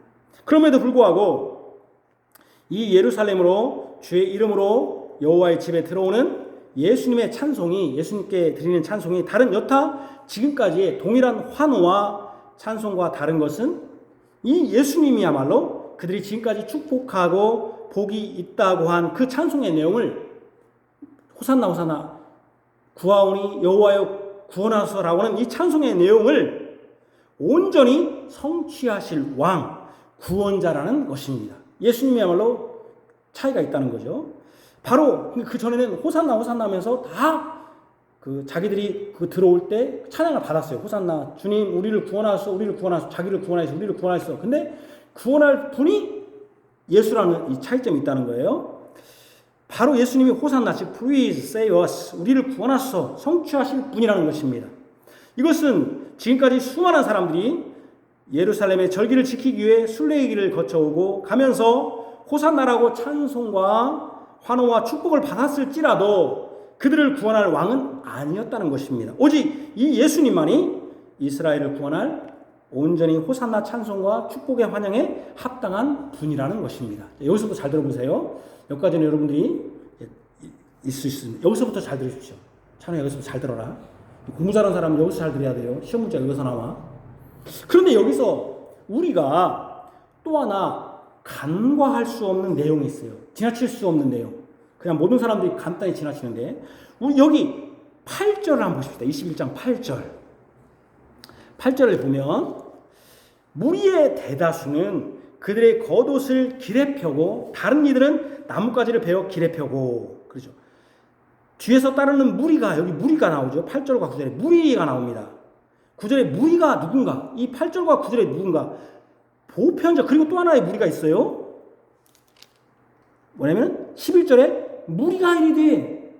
그럼에도 불구하고 이 예루살렘으로 주의 이름으로 여호와의 집에 들어오는 예수님의 찬송이, 예수님께 드리는 찬송이 다른 여타 지금까지의 동일한 환호와 찬송과 다른 것은 이 예수님이야말로 그들이 지금까지 축복하고 복이 있다고 한 그 찬송의 내용을 호산나 구하오니 여호와여 구원하소서라고 하는 이 찬송의 내용을 온전히 성취하실 왕, 구원자라는 것입니다. 예수님이야말로 차이가 있다는 거죠. 바로 그 전에는 호산나 하면서 다 자기들이 들어올 때 찬양을 받았어요. 호산나, 주님 우리를 구원하소서, 자기를 구원하소서, 우리를 구원하소서. 근데 구원할 분이 예수라는 이 차이점이 있다는 거예요. 바로 예수님이 호산나, 즉 Please save us, 우리를 구원하소서 성취하실 분이라는 것입니다. 이것은 지금까지 수많은 사람들이 예루살렘의 절기를 지키기 위해 순례길을 거쳐오고 가면서 호산나라고 찬송과 환호와 축복을 받았을지라도 그들을 구원할 왕은 아니었다는 것입니다. 오직 이 예수님만이 이스라엘을 구원할 온전히 호산나 찬송과 축복의 환영에 합당한 분이라는 것입니다. 여기서부터 잘 들어보세요. 여기까지는 여러분들이 있을 수 있습니다. 여기서부터 잘 들으십시오. 찬호 여기서부터 잘 들어라. 공부 잘하는 사람은 여기서 잘 들어야 돼요. 시험 문제가 여기서 나와. 그런데 여기서 우리가 또 하나 간과할 수 없는 내용이 있어요. 지나칠 수 없는 내용. 그냥 모든 사람들이 간단히 지나치는데 우리 여기 8절을 한번 보십시다. 21장 8절. 8절을 보면 무리의 대다수는 그들의 겉옷을 길에 펴고 다른 이들은 나뭇가지를 베어 길에 펴고 그렇죠. 뒤에서 따르는 무리가 여기 무리가 나오죠. 8절과 9절에 무리가 나옵니다. 9절에 무리가 누군가? 이 8절과 9절에 누군가? 보편적 그리고 또 하나의 무리가 있어요. 뭐냐면 11절에 무리가 이르되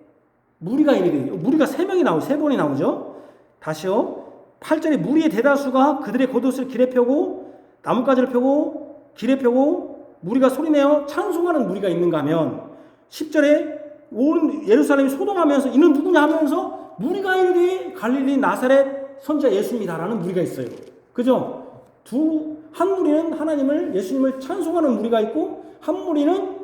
무리가 3명이 나오죠. 3번이 나오죠. 다시요. 8절에 무리의 대다수가 그들의 겉옷을 길에 펴고 나뭇가지를 펴고 길에 펴고 무리가 소리내어 찬송하는 무리가 있는가 하면 10절에 온 예루살렘이 소동하면서 이는 누구냐 하면서 무리가 이르되 갈릴리 나사렛 선지자 예수입니다라는 무리가 있어요. 그죠? 한 무리는 하나님을 예수님을 찬송하는 무리가 있고 한 무리는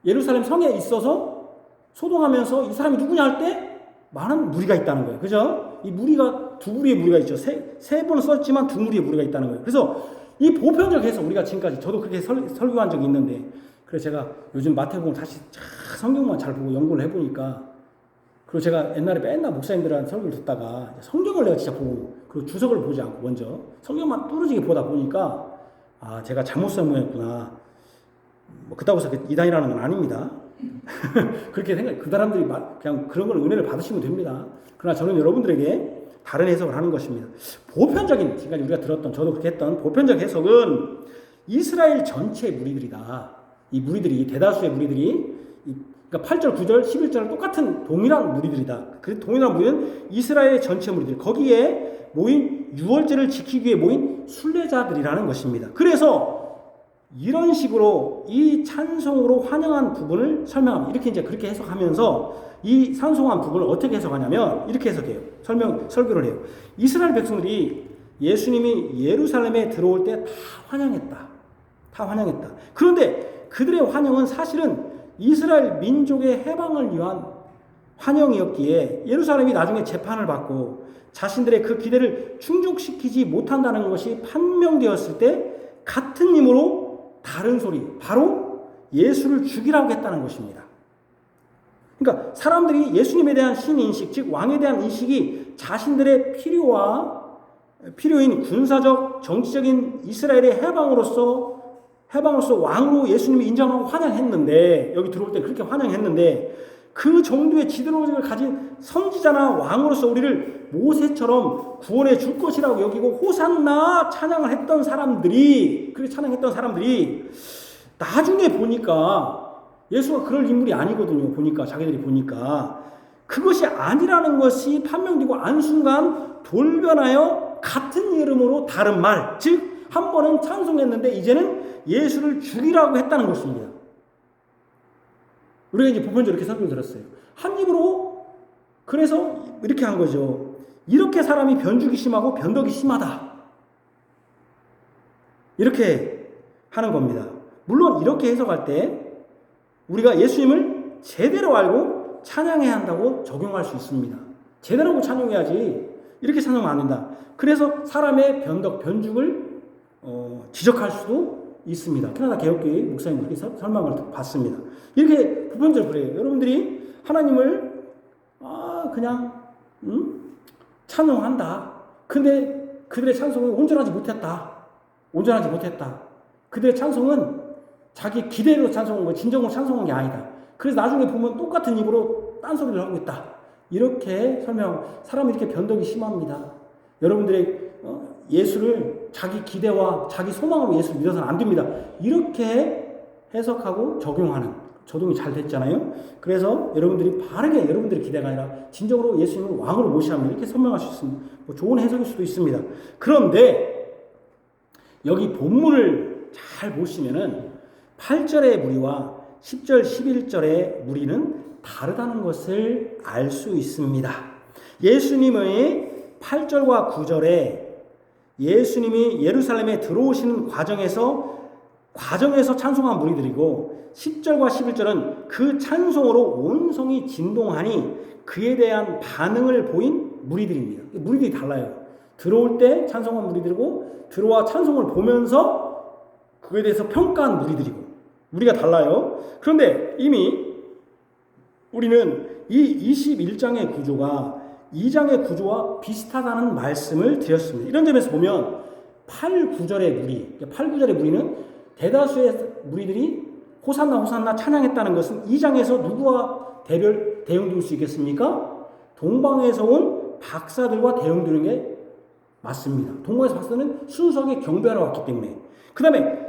예루살렘 성에 있어서 소동하면서 이 사람이 누구냐 할 때 많은 무리가 있다는 거예요. 그죠? 이 무리가 두 무리의 무리가 있죠. 세 번은 썼지만 두 무리의 무리가 있다는 거예요. 그래서 이 보편적 해석 우리가 지금까지 저도 그렇게 설교한 적이 있는데 그래서 제가 요즘 마태복음 다시 성경만 잘 보고 연구를 해보니까 그리고 제가 옛날에 맨날 목사님들한테 설교를 듣다가 성경을 내가 진짜 보고 그리고 주석을 보지 않고 먼저 성경만 뚫어지게 보다 보니까 제가 잘못 설명했구나. 그렇다고 해서 이단이라는 건 아닙니다. 그렇게 그 사람들이 그냥 그런 걸 은혜를 받으시면 됩니다. 그러나 저는 여러분들에게 다른 해석을 하는 것입니다. 보편적인 지금까지 우리가 들었던 저도 그렇게 했던 보편적 해석은 이스라엘 전체의 무리들이다. 이 무리들이 대다수의 무리들이 그러니까 8절, 9절, 11절은 똑같은 동일한 무리들이다. 그 동일한 무리는 이스라엘 전체 무리들 거기에 모인 유월절을 지키기 위해 모인 순례자들이라는 것입니다. 그래서 이런 식으로 이 찬송으로 환영한 부분을 설명합니다. 이렇게 이제 그렇게 해석하면서 이 찬송한 부분을 어떻게 해석하냐면 이렇게 해석해요. 설교를 해요. 이스라엘 백성들이 예수님이 예루살렘에 들어올 때 다 환영했다. 그런데 그들의 환영은 사실은 이스라엘 민족의 해방을 위한 환영이었기에 예루살렘이 나중에 재판을 받고 자신들의 그 기대를 충족시키지 못한다는 것이 판명되었을 때 같은 힘으로 다른 소리, 바로 예수를 죽이라고 했다는 것입니다. 그러니까 사람들이 예수님에 대한 신인식, 즉 왕에 대한 인식이 자신들의 필요인 군사적, 정치적인 이스라엘의 해방으로서 왕으로 예수님이 인정하고 환영했는데 여기 들어올 때 그렇게 환영했는데 그 정도의 지도력을 가진 선지자나 왕으로서 우리를 모세처럼 구원해 줄 것이라고 여기고 호산나 찬양을 했던 사람들이 그렇게 찬양했던 사람들이 나중에 보니까 예수가 그럴 인물이 아니거든요. 자기들이 보니까 그것이 아니라는 것이 판명되고 안순간 돌변하여 같은 이름으로 다른 말, 즉 한 번은 찬송했는데 이제는 예수를 죽이라고 했다는 것입니다. 우리가 이제 보편적으로 이렇게 설교를 들었어요. 한 입으로 그래서 이렇게 한 거죠. 이렇게 사람이 변죽이 심하고 변덕이 심하다. 이렇게 하는 겁니다. 물론 이렇게 해석할 때 우리가 예수님을 제대로 알고 찬양해야 한다고 적용할 수 있습니다. 제대로 하고 찬양해야지 이렇게 찬양하면 안 된다. 그래서 사람의 변죽을 지적할 수도 있습니다. 캐나다 개혁교회 목사님 그렇게 설명을 받습니다. 이렇게 보편적으로 그래요. 여러분들이 하나님을 그냥 찬송한다. 근데 그들의 찬송은 온전하지 못했다. 그들의 찬송은 자기 기대로 찬송한 거, 진정으로 찬송한 게 아니다. 그래서 나중에 보면 똑같은 입으로 딴소리를 하고 있다. 이렇게 설명하고 사람이 이렇게 변덕이 심합니다. 여러분들의 예수를 자기 기대와 자기 소망으로 예수를 믿어서는 안 됩니다. 이렇게 해석하고 적용하는 조동이 잘 됐잖아요. 그래서 여러분들이 바르게 여러분들의 기대가 아니라 진정으로 예수님을 왕으로 모시합니다. 이렇게 설명할 수 있습니다. 뭐 좋은 해석일 수도 있습니다. 그런데 여기 본문을 잘 보시면은 8절의 무리와 10절, 11절의 무리는 다르다는 것을 알 수 있습니다. 예수님의 8절과 9절에 예수님이 예루살렘에 들어오시는 과정에서 찬송한 무리들이고 10절과 11절은 그 찬송으로 온 성이 진동하니 그에 대한 반응을 보인 무리들입니다. 무리들이 달라요. 들어올 때 찬송한 무리들이고 들어와 찬송을 보면서 그에 대해서 평가한 무리들이고 무리가 달라요. 그런데 이미 우리는 이 21장의 구조가 2장의 구조와 비슷하다는 말씀을 드렸습니다. 이런 점에서 보면 8, 9절의 무리는 대다수의 무리들이 호산나 호산나 찬양했다는 것은 2장에서 누구와 대응될 수 있겠습니까? 동방에서 온 박사들과 대응되는 게 맞습니다. 동방에서 박사는 순수하게 경배하러 왔기 때문에. 그 다음에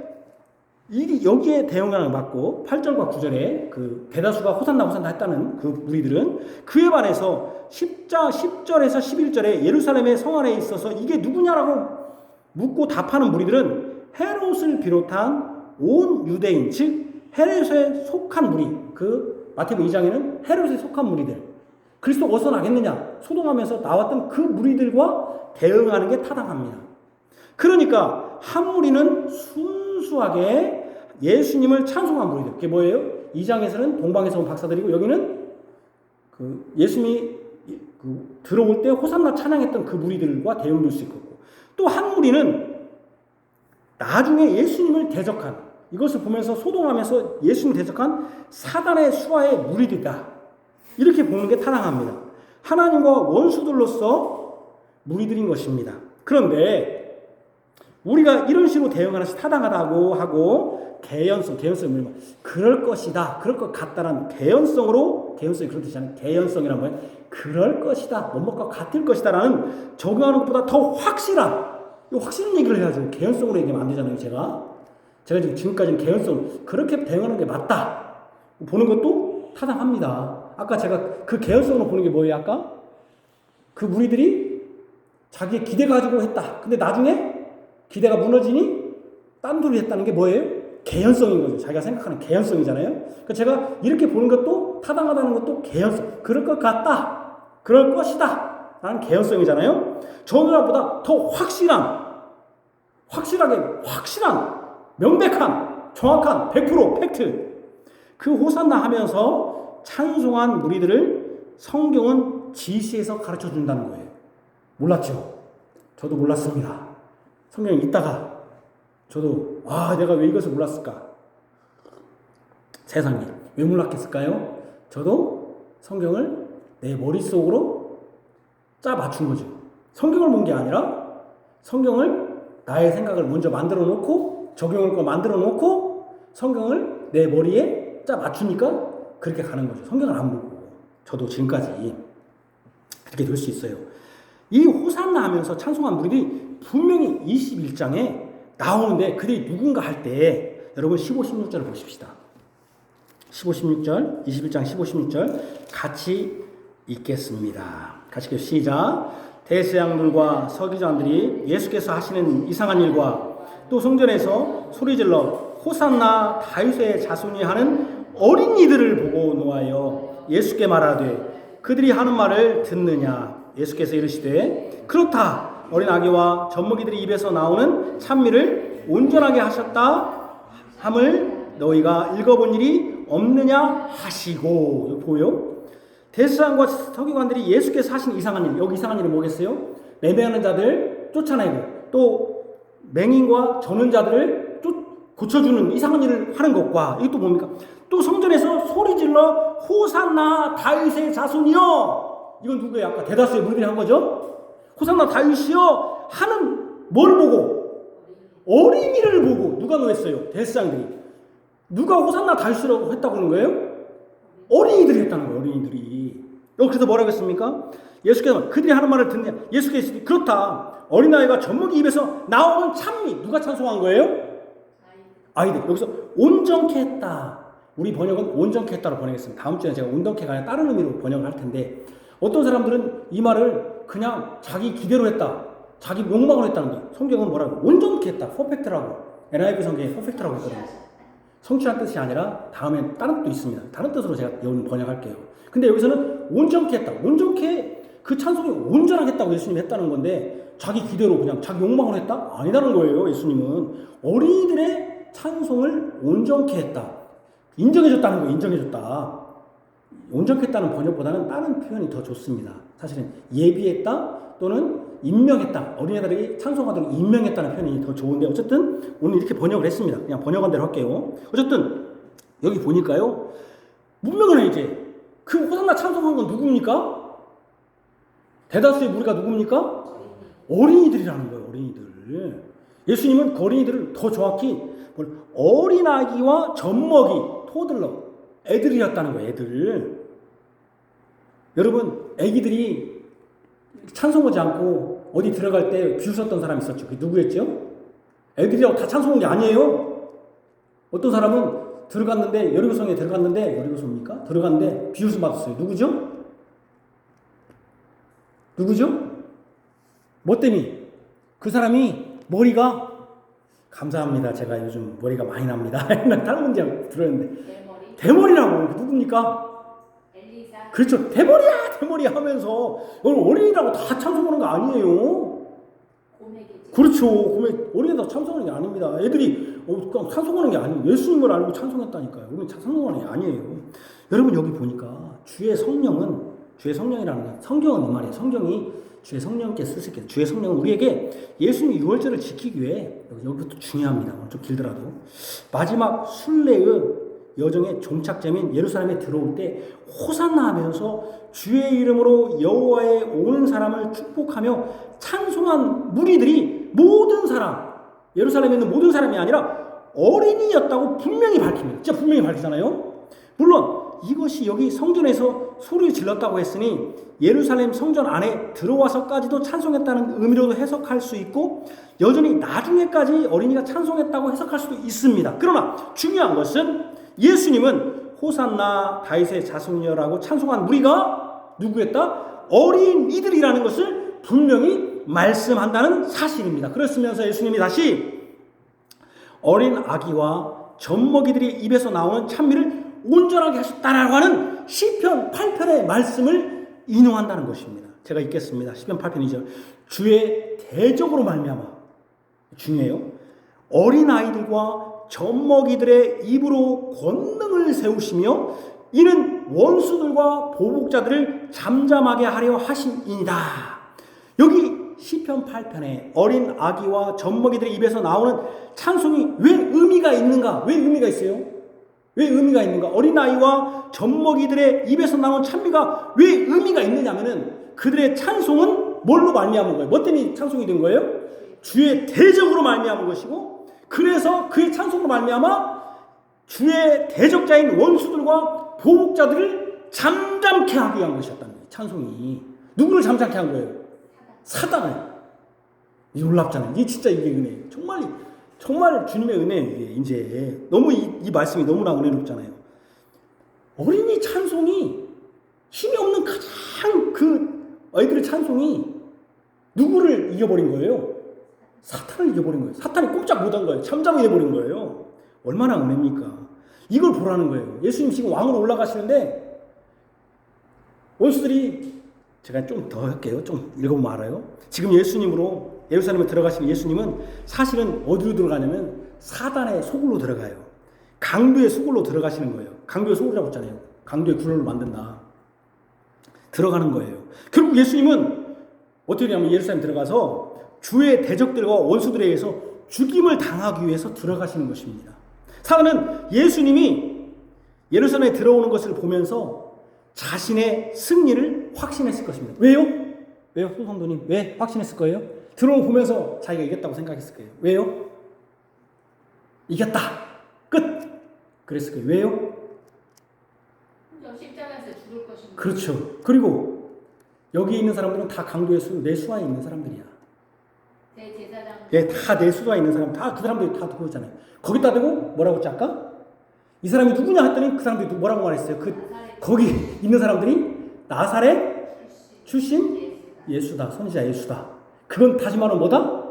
여기에 대응하는 맞고 8절과 9절에 그 대다수가 호산나 호산나 했다는 그 무리들은 그에 반해서 10절에서 11절에 예루살렘의 성 안에 있어서 이게 누구냐라고 묻고 답하는 무리들은 헤롯을 비롯한 온 유대인, 즉 헤롯에 속한 무리, 그 마태복음 2장에는 헤롯에 속한 무리들, 그리스도가 어디서 나겠느냐 소동하면서 나왔던 그 무리들과 대응하는 게 타당합니다. 그러니까 한 무리는 순수하게 예수님을 찬송한 무리들, 그게 뭐예요? 2장에서는 동방에서 온 박사들이고 여기는 그 예수님이 들어올 때 호산나 찬양했던 그 무리들과 대응될 수 있고, 또 한 무리는 나중에 예수님을 대적한, 이것을 보면서 소동하면서 예수님 대적한 사단의 수하의 무리들이다, 이렇게 보는 게 타당합니다. 하나님과 원수들로서 무리들인 것입니다. 그런데 우리가 이런 식으로 대응하는 것이 타당하다고 하고 개연성을 그럴 것이다, 그럴 것 같다라는 개연성이 그런 뜻이 아니라 개연성이란 뭐예요? 그럴 것이다, 뭐뭐가 같을 것이다라는 적용하는 것보다 더 확실한 얘기를 해야죠. 개연성으로 얘기하면 안 되잖아요. 제가 지금까지는 개연성 그렇게 대응하는 게 맞다 보는 것도 타당합니다. 아까 제가 그 개연성으로 보는 게 뭐예요? 아까 그 무리들이 자기의 기대 가지고 했다. 근데 나중에 기대가 무너지니 딴소리 했다는 게 뭐예요? 개연성인 거죠. 자기가 생각하는 개연성이잖아요. 그러니까 제가 이렇게 보는 것도 타당하다는 것도 개연성. 그럴 것 같다, 그럴 것이다 라는 개연성이잖아요. 저 누나보다 더 확실하게 명백한 정확한 100% 팩트, 그 호산나 하면서 찬송한 무리들을 성경은 지시해서 가르쳐 준다는 거예요. 몰랐죠? 저도 몰랐습니다. 성경에 있다가 저도 내가 왜 이것을 몰랐을까? 세상에 왜 몰랐겠을까요? 저도 성경을 내 머릿속으로 짜 맞춘 거죠. 성경을 본 게 아니라 성경을 나의 생각을 먼저 만들어 놓고 적용할 거 만들어 놓고 성경을 내 머리에 짜 맞추니까 그렇게 가는 거죠. 성경을 안 보고. 저도 지금까지 그렇게 될 수 있어요. 이 호산나 하면서 찬송한 무리들이 분명히 21장에 나오는데 그들이 누군가 할 때 여러분 15, 16절을 보십시다. 15, 16절, 21장 15, 16절 같이 읽겠습니다. 같이 읽겠습니다. 시작. 대제사장들과 서기관들이 예수께서 하시는 이상한 일과 또 성전에서 소리질러 호산나 다윗의 자손이 하는 어린이들을 보고 노하여 예수께 말하되 그들이 하는 말을 듣느냐. 예수께서 이르시되 그렇다. 어린 아기와 젖먹이들의 입에서 나오는 찬미를 온전하게 하셨다 함을 너희가 읽어본 일이 없느냐 하시고. 이거 보여? 대제사장과 서기관들이 예수께서 하신 이상한 일, 여기 이상한 일은 뭐겠어요? 매매하는 자들 쫓아내고 또 맹인과 저는 자들을 고쳐주는 이상한 일을 하는 것과 이게 또 뭡니까? 또 성전에서 소리질러 호산나 다윗의 자손이여. 이건 누구예요? 아까 대다수의 무리들이 한 거죠? 호산나 다윗이여 하는 뭘 보고? 어린이를 보고. 누가 노했어요? 대제사장들이. 누가 호산나 다윗이라고 했다고 하는 거예요? 어린이들이 했다는 거예요. 어린이들이. 여기 그래서 뭐라고 했습니까? 예수께서 그들이 하는 말을 듣느냐. 예수께서 그렇다. 어린아이가 젖먹이 입에서 나오는 찬미. 누가 찬송한 거예요? 아이들. 여기서 온전케 했다. 우리 번역은 온전케 했다로 번역했습니다. 다음 주에 제가 온전케가 아니라 다른 의미로 번역을 할 텐데 어떤 사람들은 이 말을 그냥 자기 기대로 했다. 자기 욕망으로 했다는 거예요. 성경은 뭐라고? 온전케 했다. 퍼펙트라고. NIV 성경에 퍼펙트라고 했거든요. 성취한 뜻이 아니라 다음엔 다른 뜻도 있습니다. 다른 뜻으로 제가 오늘 번역할게요. 근데 여기서는 온전케 했다. 온전케 그 찬송이 온전하게 했다고 예수님이 했다는 건데 자기 기대로 그냥 자기 욕망으로 했다? 아니라는 거예요. 예수님은 어린이들의 찬송을 온전케 했다. 인정해줬다는 거예요. 인정해줬다. 온전케 했다는 번역보다는 다른 표현이 더 좋습니다. 사실은 예비했다 또는 임명했다. 어린이들이 찬송하도록 임명했다는 표현이 더 좋은데 어쨌든 오늘 이렇게 번역을 했습니다. 그냥 번역한 대로 할게요. 어쨌든 여기 보니까요. 문명은 이제 그 호산나 찬송한 건 누굽니까? 대다수의 무리가 누굽니까? 어린이들이라는 거예요. 어린이들. 예수님은 그 어린이들을 더 정확히 어린아기와 젖먹이, 토들러, 애들이었다는 거예요. 애들. 여러분, 애기들이 찬송하지 않고 어디 들어갈 때 비웃었던 사람이 있었죠. 그게 누구였죠? 애들이라고 다 찬송한 게 아니에요. 어떤 사람은 들어갔는데 여리고성에 들어갔는데 여리고성입니까? 들어갔는데 비웃음 받았어요. 누구죠? 뭐 때문에? 그 사람이 머리가 감사합니다. 제가 요즘 머리가 많이 납니다. 다른 문제 들었는데 대머리라고 누굽니까? 엘리사. 그렇죠. 대머리야 하면서 어린이라고 다 찬송하는 거 아니에요. 고메겠지. 그렇죠. 어린이라고 찬송하는 게 아닙니다. 애들이 그냥 찬송하는 게 아니에요. 예수님을 알고 찬송했다니까요. 우리는 찬송하는 게 아니에요. 여러분 여기 보니까 주의 성령이라는 건 성경은 이 말이에요. 성경이 주의 성령께 쓰시게 주의 성령은 우리에게 예수님의 유월절을 지키기 위해 여기부터 중요합니다. 오늘 좀 길더라도 마지막 순례의 여정의 종착점인 예루살렘에 들어올 때 호산나 하면서 주의 이름으로 여호와의 온 사람을 축복하며 찬송한 무리들이 모든 사람 예루살렘에 있는 모든 사람이 아니라 어린이였다고 분명히 밝힙니다. 진짜 분명히 밝히잖아요. 물론 이것이 여기 성전에서 소리 질렀다고 했으니 예루살렘 성전 안에 들어와서까지도 찬송했다는 의미로도 해석할 수 있고 여전히 나중에까지 어린이가 찬송했다고 해석할 수도 있습니다. 그러나 중요한 것은 예수님은 호산나 다윗의 자손이여라고 찬송한 무리가 누구였다? 어린이들이라는 것을 분명히 말씀한다는 사실입니다. 그렇으면서 예수님이 다시 어린 아기와 젖먹이들이 입에서 나오는 찬미를 온전하게 하셨다라고 하는 시편 8편의 말씀을 인용한다는 것입니다. 제가 읽겠습니다. 시편 8편 2절. 주의 대적으로 말미암아 중요해요. 어린 아이들과 젖먹이들의 입으로 권능을 세우시며 이는 원수들과 보복자들을 잠잠하게 하려 하심이니이다. 여기 시편 8편에 어린 아기와 젖먹이들의 입에서 나오는 찬송이 왜 의미가 있는가? 왜 의미가 있어요? 왜 의미가 있는가? 어린아이와 젖먹이들의 입에서 나온 찬미가 왜 의미가 있느냐면은 그들의 찬송은 뭘로 말미암은 거예요? 뭐 때문에 찬송이 된 거예요? 주의 대적으로 말미암은 것이고 그래서 그의 찬송으로 말미암아 주의 대적자인 원수들과 보복자들을 잠잠케 하기 위한 것이었다는 거예요. 찬송이. 누구를 잠잠케 한 거예요? 사단을. 놀랍잖아요. 이게 진짜 이게 은혜예요. 정말 주님의 은혜예요. 이게 이제 너무 이 말씀이 너무나 은혜롭잖아요. 어린이 찬송이 힘이 없는 가장 그 아이들의 찬송이 누구를 이겨버린 거예요? 사탄을 이겨버린 거예요. 사탄이 꼼짝 못한 거예요. 잠잠이 돼버린 거예요. 얼마나 은혜입니까? 이걸 보라는 거예요. 예수님 지금 왕으로 올라가시는데 원수들이 제가 좀 더 할게요. 좀 읽어보면 알아요. 지금 예수님으로 예루살렘에 들어가시는 예수님은 사실은 어디로 들어가냐면 사단의 소굴로 들어가요. 강도의 소굴로 들어가시는 거예요. 강도의 소굴이라고 했잖아요. 강도의 굴로를 만든다. 들어가는 거예요. 결국 예수님은 어떻게 하냐면 예루살렘 들어가서 주의 대적들과 원수들에 의해서 죽임을 당하기 위해서 들어가시는 것입니다. 사단은 예수님이 예루살렘에 들어오는 것을 보면서 자신의 승리를 확신했을 것입니다. 왜요? 손성도님? 왜 확신했을 거예요? 들어오는 거 보면서 자기가 이겼다고 생각했을 거예요. 왜요? 이겼다. 끝. 그랬을 거예요. 왜요? 십자가에서 죽을 것입니다. 그렇죠. 그리고 여기 있는 사람들은 다 강도의 내 수하에 있는 사람들이야. 대제사장. 예, 다 내 수하에 있는 사람, 다 그 사람들이 다 그러잖아요. 거기다 대고 뭐라고 했지 아까? 이 사람이 누구냐 했더니 그 사람들이 뭐라고 말했어요? 거기 있는 사람들이 나사렛 출신 예수다. 선지자 예수다. 그건 다시 말하면 뭐다?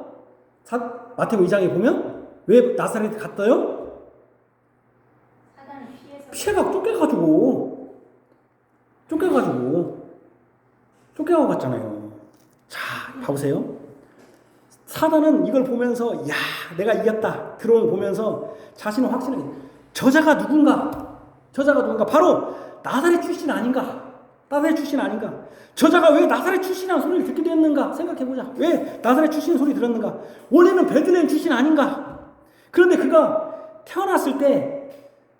마태복음 2장에 보면 왜 나사렛에 갔어요? 사단을 피해서 쫓겨가고 갔잖아요. 자, 봐보세요. 사단은 이걸 보면서 야, 내가 이겼다. 들어오는 거 보면서 자신은 확신하게 저자가 누군가? 바로 나사렛 출신 아닌가? 저자가 왜 나사렛 출신이라는 소리를 듣게 됐는가? 생각해보자. 왜 나사렛 출신 소리 들었는가? 원래는 베들레헴 출신 아닌가? 그런데 그가 태어났을 때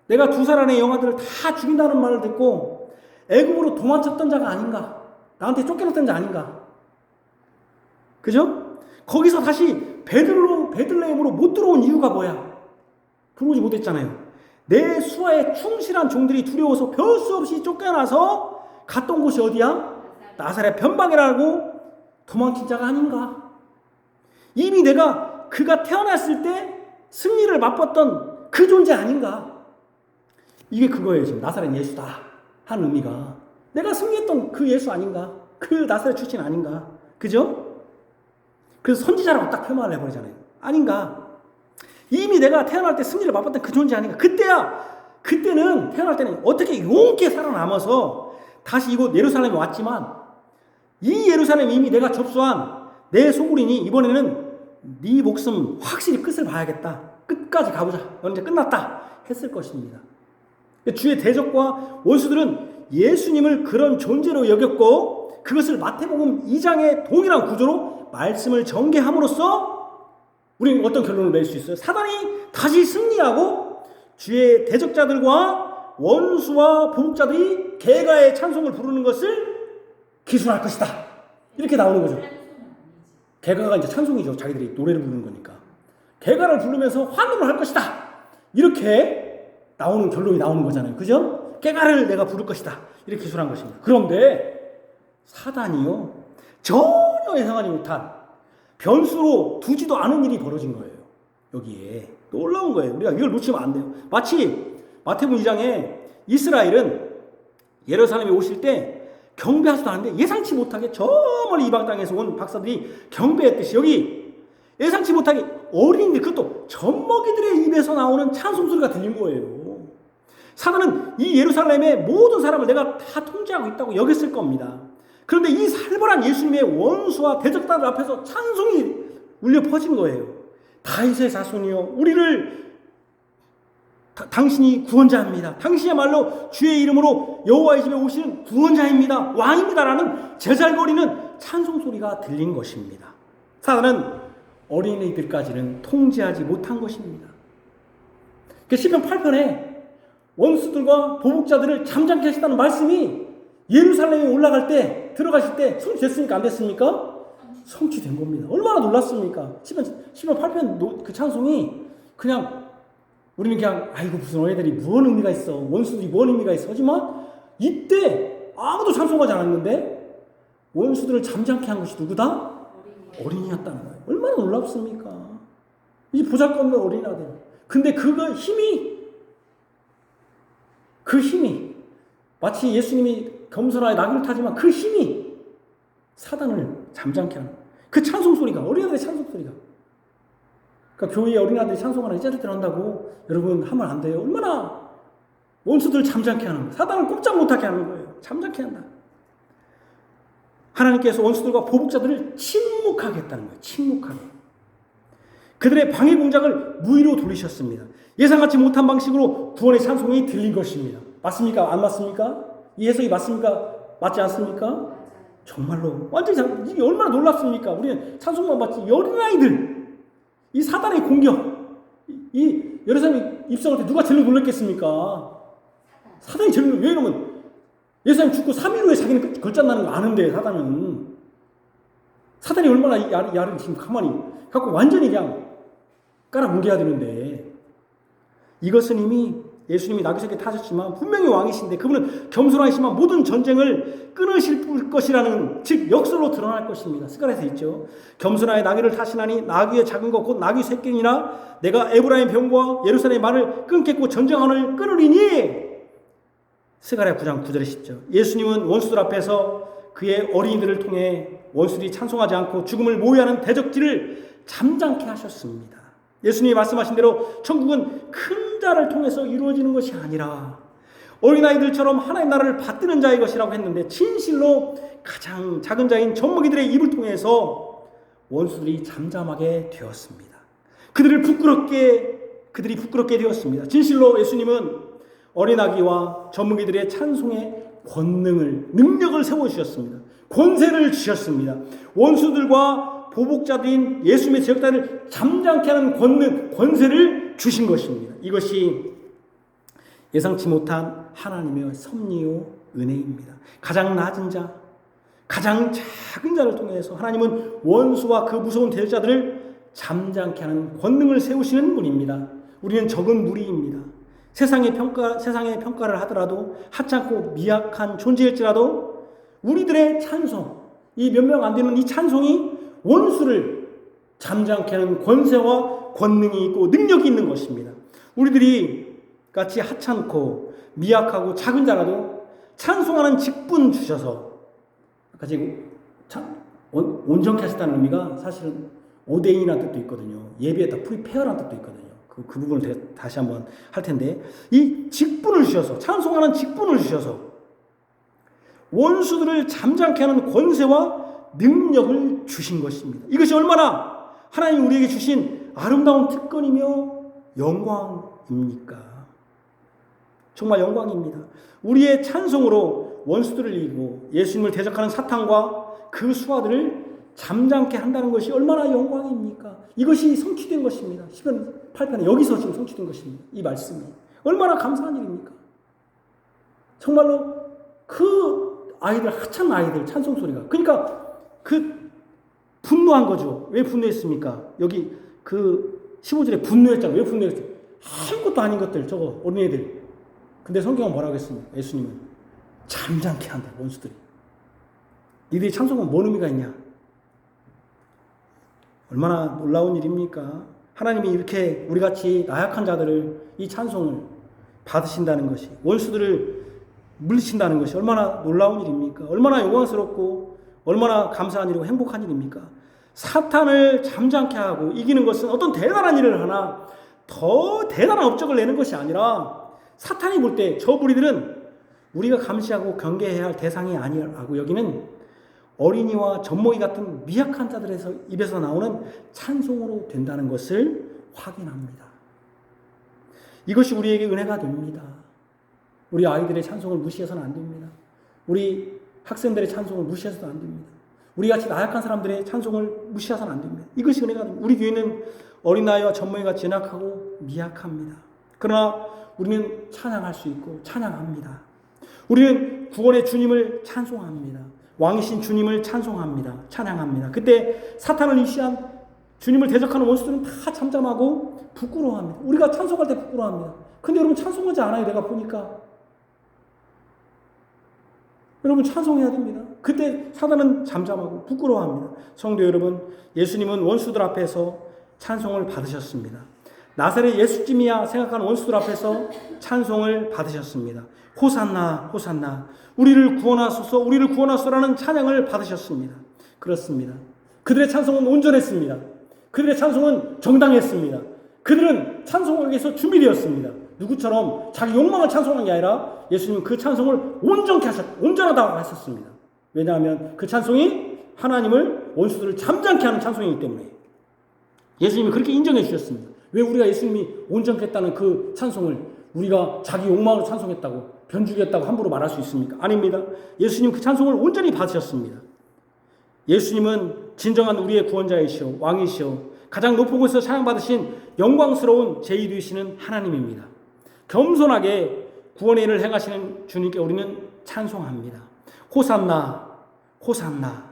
내가 두 살 안에 영아들을 다 죽인다는 말을 듣고 애굽으로 도망쳤던 자가 아닌가? 나한테 쫓겨났던 자 아닌가? 그죠? 거기서 다시 베들레헴으로 못 들어온 이유가 뭐야? 들어오지 못했잖아요. 내 수하에 충실한 종들이 두려워서 별 수 없이 쫓겨나서 갔던 곳이 어디야? 나사렛 변방이라고 도망친 자가 아닌가? 이미 그가 태어났을 때 승리를 맛봤던 그 존재 아닌가? 이게 그거예요. 지금 나사렛 예수다 한 의미가 내가 승리했던 그 예수 아닌가? 그 나사렛 출신 아닌가? 그죠? 그래서 선지자라고 딱 표현을 해버리잖아요. 아닌가? 이미 내가 태어날 때 승리를 맛봤던 그 존재 아닌가? 그때는 태어날 때는 어떻게 용케 살아남아서 다시 이곳 예루살렘에 왔지만 이 예루살렘 이미 내가 접수한 내 소굴이니 이번에는 네 목숨 확실히 끝을 봐야겠다. 끝까지 가보자. 넌 이제 끝났다. 했을 것입니다. 주의 대적과 원수들은 예수님을 그런 존재로 여겼고 그것을 마태복음 2장의 동일한 구조로 말씀을 전개함으로써 우리는 어떤 결론을 낼 수 있어요? 사단이 다시 승리하고 주의 대적자들과 원수와 보복자들이 개가의 찬송을 부르는 것을 기술할 것이다. 이렇게 나오는 거죠. 개가가 이제 찬송이죠. 자기들이 노래를 부르는 거니까. 개가를 부르면서 환호를 할 것이다. 이렇게 나오는 결론이 나오는 거잖아요. 그죠? 개가를 내가 부를 것이다. 이렇게 기술한 것입니다. 그런데 사단이요. 전혀 예상하지 못한 변수로 두지도 않은 일이 벌어진 거예요. 여기에. 놀라운 거예요. 우리가 이걸 놓치면 안 돼요. 마치 마태복음 2장에 이스라엘은 예루살렘에 오실 때 경배하지도 않는데 예상치 못하게 저 멀리 이방 땅에서 온 박사들이 경배했듯이 여기 예상치 못하게 어린이들 그것도 젖먹이들의 입에서 나오는 찬송소리가 들린 거예요. 사단은 이 예루살렘의 모든 사람을 내가 다 통제하고 있다고 여겼을 겁니다. 그런데 이 살벌한 예수님의 원수와 대적자들 앞에서 찬송이 울려 퍼진 거예요. 다윗의 자손이여 우리를 당신이 구원자입니다. 당신이야말로 주의 이름으로 여호와의 집에 오시는 구원자입니다. 왕입니다라는 제잘거리는 찬송소리가 들린 것입니다. 사단은 어린이들까지는 통제하지 못한 것입니다. 시편 8편에 원수들과 보복자들을 잠잠케 하시다는 말씀이 예루살렘에 올라갈 때 들어가실 때 성취됐습니까? 안 됐습니까? 성취된 겁니다. 얼마나 놀랐습니까? 시편 8편 그 찬송이 그냥 우리는 그냥 아이고 무슨 어린애들이 무슨 의미가 있어 원수들이 뭔 의미가 있어 하지만 이때 아무도 찬송하지 않았는데 원수들을 잠잠케 한 것이 누구다? 어린이였다는 거예요. 얼마나 놀랍습니까? 이 보잘것없는 어린아들. 근데 그 힘이 마치 예수님이 겸손하게 나귀를 타지만 그 힘이 사단을 잠잠케 하는 그 찬송소리가 어린아들의 찬송소리가 그러니까 교회에 어린아들이 찬송하는 째들 한다고 여러분 하면 안 돼요. 얼마나 원수들을 잠잠케 하는 거예요. 사단을 꼼짝 못하게 하는 거예요. 잠잠케 한다. 하나님께서 원수들과 보복자들을 침묵하게 했다는 거예요. 침묵하게. 그들의 방해 공작을 무의로 돌리셨습니다. 예상하지 못한 방식으로 구원의 찬송이 들린 것입니다. 맞습니까? 안 맞습니까? 이 해석이 맞습니까? 맞지 않습니까? 정말로 완전히 이게 얼마나 놀랍습니까? 우리는 찬송만 봤지 어린아이들 이 사단의 공격 이 예루살렘 입성할 때 누가 제일 놀랐겠습니까? 사단이 제일 놀랐어요. 왜 이러면 예수님 죽고 3일 후에 자기는 걸짠다는 거 아는데 사단이 얼마나 야를 지금 가만히 갖고 완전히 그냥 깔아뭉개야 되는데 이것은 이미 예수님이 나귀새끼 타셨지만 분명히 왕이신데 그분은 겸손하시지만 모든 전쟁을 끊으실 것이라는 즉 역설로 드러날 것입니다. 스가랴서 있죠. 겸손하게 나귀를 타시나니 나귀의 작은 것 곧 나귀 새끼니라 내가 에브라임 병과 예루살렘 말을 끊겠고 전쟁원을 끊으리니 스가랴 9장 9절에 10절. 예수님은 원수들 앞에서 그의 어린이들을 통해 원수들이 찬송하지 않고 죽음을 모의하는 대적질을 잠잠케 하셨습니다. 예수님이 말씀하신 대로 천국은 큰 자를 통해서 이루어지는 것이 아니라 어린아이들처럼 하나님 나라를 받드는 자의 것이라고 했는데 진실로 가장 작은 자인 젖먹이들의 입을 통해서 원수들이 잠잠하게 되었습니다. 그들이 부끄럽게 되었습니다. 진실로 예수님은 어린아기와 젖먹이들의 찬송의 권능을 능력을 세워주셨습니다. 권세를 주셨습니다. 원수들과 보복자들인 예수님의 제역자를 잠잠케 하는 권세를 주신 것입니다. 이것이 예상치 못한 하나님의 섭리요 은혜입니다. 가장 낮은 자, 가장 작은 자를 통해서 하나님은 원수와 그 무서운 대적자들을 잠잠케 하는 권능을 세우시는 분입니다. 우리는 적은 무리입니다. 세상의 평가를 하더라도 하찮고 미약한 존재일지라도 우리들의 찬송, 이 몇 명 안 되는 이 찬송이 원수를 잠잠케 하는 권세와 권능이 있고 능력이 있는 것입니다. 우리들이 같이 하찮고 미약하고 작은 자라도 찬송하는 직분 주셔서 아까 지금 온전케 하셨다는 의미가 사실은 오데인이라는 뜻도 있거든요. 예배에다 프리페어라는 뜻도 있거든요. 그 부분을 다시 한번 할 텐데 이 직분을 주셔서 찬송하는 직분을 주셔서 원수들을 잠잠케 하는 권세와 능력을 주신 것입니다. 이것이 얼마나 하나님 우리에게 주신 아름다운 특권이며 영광입니까? 정말 영광입니다. 우리의 찬송으로 원수들을 이기고 예수님을 대적하는 사탄과 그 수하들을 잠잠케 한다는 것이 얼마나 영광입니까? 이것이 성취된 것입니다. 시편 8편에 여기서 지금 성취된 것입니다. 이 말씀이 얼마나 감사한 일입니까? 정말로 그 아이들, 하찮은 아이들 찬송 소리가, 그러니까 그 분노한 거죠. 왜 분노했습니까? 여기 그 15절에 분노했잖아요. 왜 분노했어요? 아무것도 아닌 것들, 저거 어린애들. 근데 성경은 뭐라고 했습니까? 예수님은 잠잠케 한다. 원수들이. 니들이 찬송은 뭔 의미가 있냐? 얼마나 놀라운 일입니까? 하나님이 이렇게 우리같이 나약한 자들을 이 찬송을 받으신다는 것이, 원수들을 물리친다는 것이 얼마나 놀라운 일입니까? 얼마나 영광스럽고 얼마나 감사한 일이고 행복한 일입니까? 사탄을 잠잠케 하고 이기는 것은 어떤 대단한 일을 하나 더 대단한 업적을 내는 것이 아니라 사탄이 볼 때 저 무리들은 우리가 감시하고 경계해야 할 대상이 아니라고 여기는 어린이와 젖먹이 같은 미약한 자들에서 입에서 나오는 찬송으로 된다는 것을 확인합니다. 이것이 우리에게 은혜가 됩니다. 우리 아이들의 찬송을 무시해서는 안 됩니다. 우리 학생들의 찬송을 무시해서도 안 됩니다. 우리같이 나약한 사람들의 찬송을 무시해서는 안 됩니다. 이것이 은혜가 됩니다. 우리 교회는 어린아이와 젖먹이가 진학하고 미약합니다. 그러나 우리는 찬양할 수 있고 찬양합니다. 우리는 구원의 주님을 찬송합니다. 왕이신 주님을 찬송합니다. 찬양합니다. 그때 사탄을 이시한 주님을 대적하는 원수들은 다 잠잠하고 부끄러워합니다. 우리가 찬송할 때 부끄러워합니다. 근데 여러분 찬송하지 않아요. 내가 보니까. 여러분 찬송해야 됩니다. 그때 사단은 잠잠하고 부끄러워합니다. 성도 여러분, 예수님은 원수들 앞에서 찬송을 받으셨습니다. 나사렛 예수쯤이야 생각하는 원수들 앞에서 찬송을 받으셨습니다. 호산나 호산나 우리를 구원하소서 우리를 구원하소서라는 찬양을 받으셨습니다. 그렇습니다. 그들의 찬송은 온전했습니다. 그들의 찬송은 정당했습니다. 그들은 찬송하기 위해서 준비되었습니다. 누구처럼 자기 욕망을 찬송한 게 아니라 예수님은 그 찬송을 온전하다고 하셨습니다. 왜냐하면 그 찬송이 하나님을 원수들을 잠잠케 하는 찬송이기 때문에 예수님이 그렇게 인정해 주셨습니다. 왜 우리가 예수님이 온전했다는 그 찬송을 우리가 자기 욕망으로 찬송했다고 변주겠다고 함부로 말할 수 있습니까? 아닙니다. 예수님 그 찬송을 온전히 받으셨습니다. 예수님은 진정한 우리의 구원자이시오 왕이시오 가장 높은 곳에서 찬양받으신 영광스러운 제2 되시는 하나님입니다. 겸손하게 구원의 일을 행하시는 주님께 우리는 찬송합니다. 호산나 호산나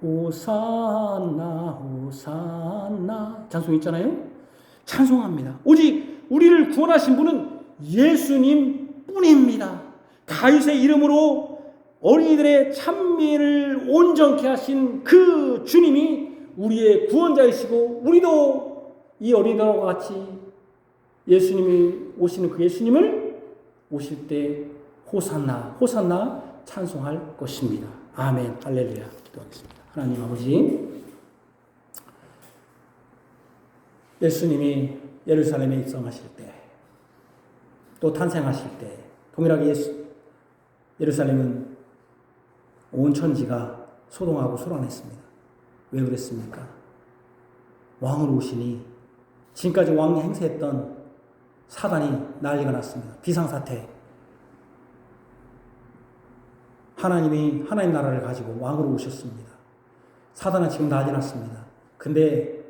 호산나 호산나 찬송 있잖아요. 찬송합니다. 오직 우리를 구원하신 분은 예수님 뿐입니다. 다윗의 이름으로 어린이들의 찬미를 온전케 하신 그 주님이 우리의 구원자이시고, 우리도 이 어린이들과 같이 예수님이 오시는 그 예수님을 오실 때 호산나 호산나 찬송할 것입니다. 아멘. 할렐루야. 기도하겠습니다. 하나님 아버지, 예수님이 예루살렘에 입성하실 때, 또 탄생하실 때 동일하게 예루살렘은 온 천지가 소동하고 소란했습니다. 왜 그랬습니까? 왕으로 오시니 지금까지 왕 행세했던 사단이 난리가 났습니다. 비상사태. 하나님 나라를 가지고 왕으로 오셨습니다. 사단은 지금 난리 났습니다. 근데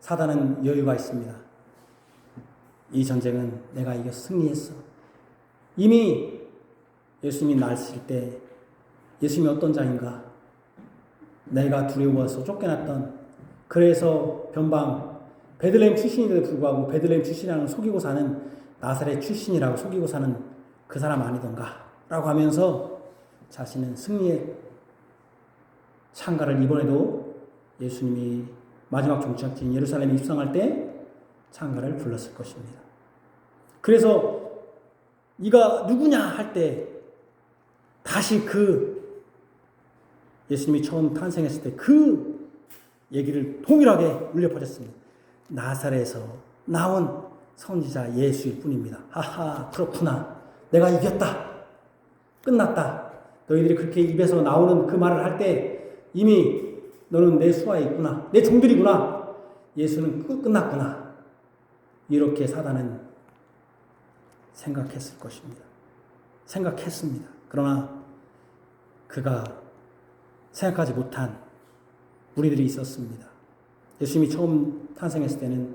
사단은 여유가 있습니다. 이 전쟁은 내가 이겨 승리했어. 이미 예수님이 나실 때 예수님이 어떤 자인가, 내가 두려워서 쫓겨났던, 그래서 변방 베들레헴 출신인데도 불구하고 베들레헴 출신이라는 속이고 사는, 나사렛 출신이라고 속이고 사는 그 사람 아니던가 라고 하면서 자신은 승리의 창가를 이번에도 예수님이 마지막 종착지인 예루살렘에 입성할 때 창가를 불렀을 것입니다. 그래서 네가 누구냐 할 때 다시 그 예수님이 처음 탄생했을 때 그 얘기를 동일하게 울려 퍼졌습니다. 나사렛에서 나온 선지자 예수일 뿐입니다. 하하, 그렇구나. 내가 이겼다. 끝났다. 너희들이 그렇게 입에서 나오는 그 말을 할 때 이미 너는 내 수하에 있구나. 내 종들이구나. 예수는 끝났구나. 이렇게 사단은 생각했을 것입니다. 생각했습니다. 그러나 그가 생각하지 못한 무리들이 있었습니다. 예수님이 처음 탄생했을 때는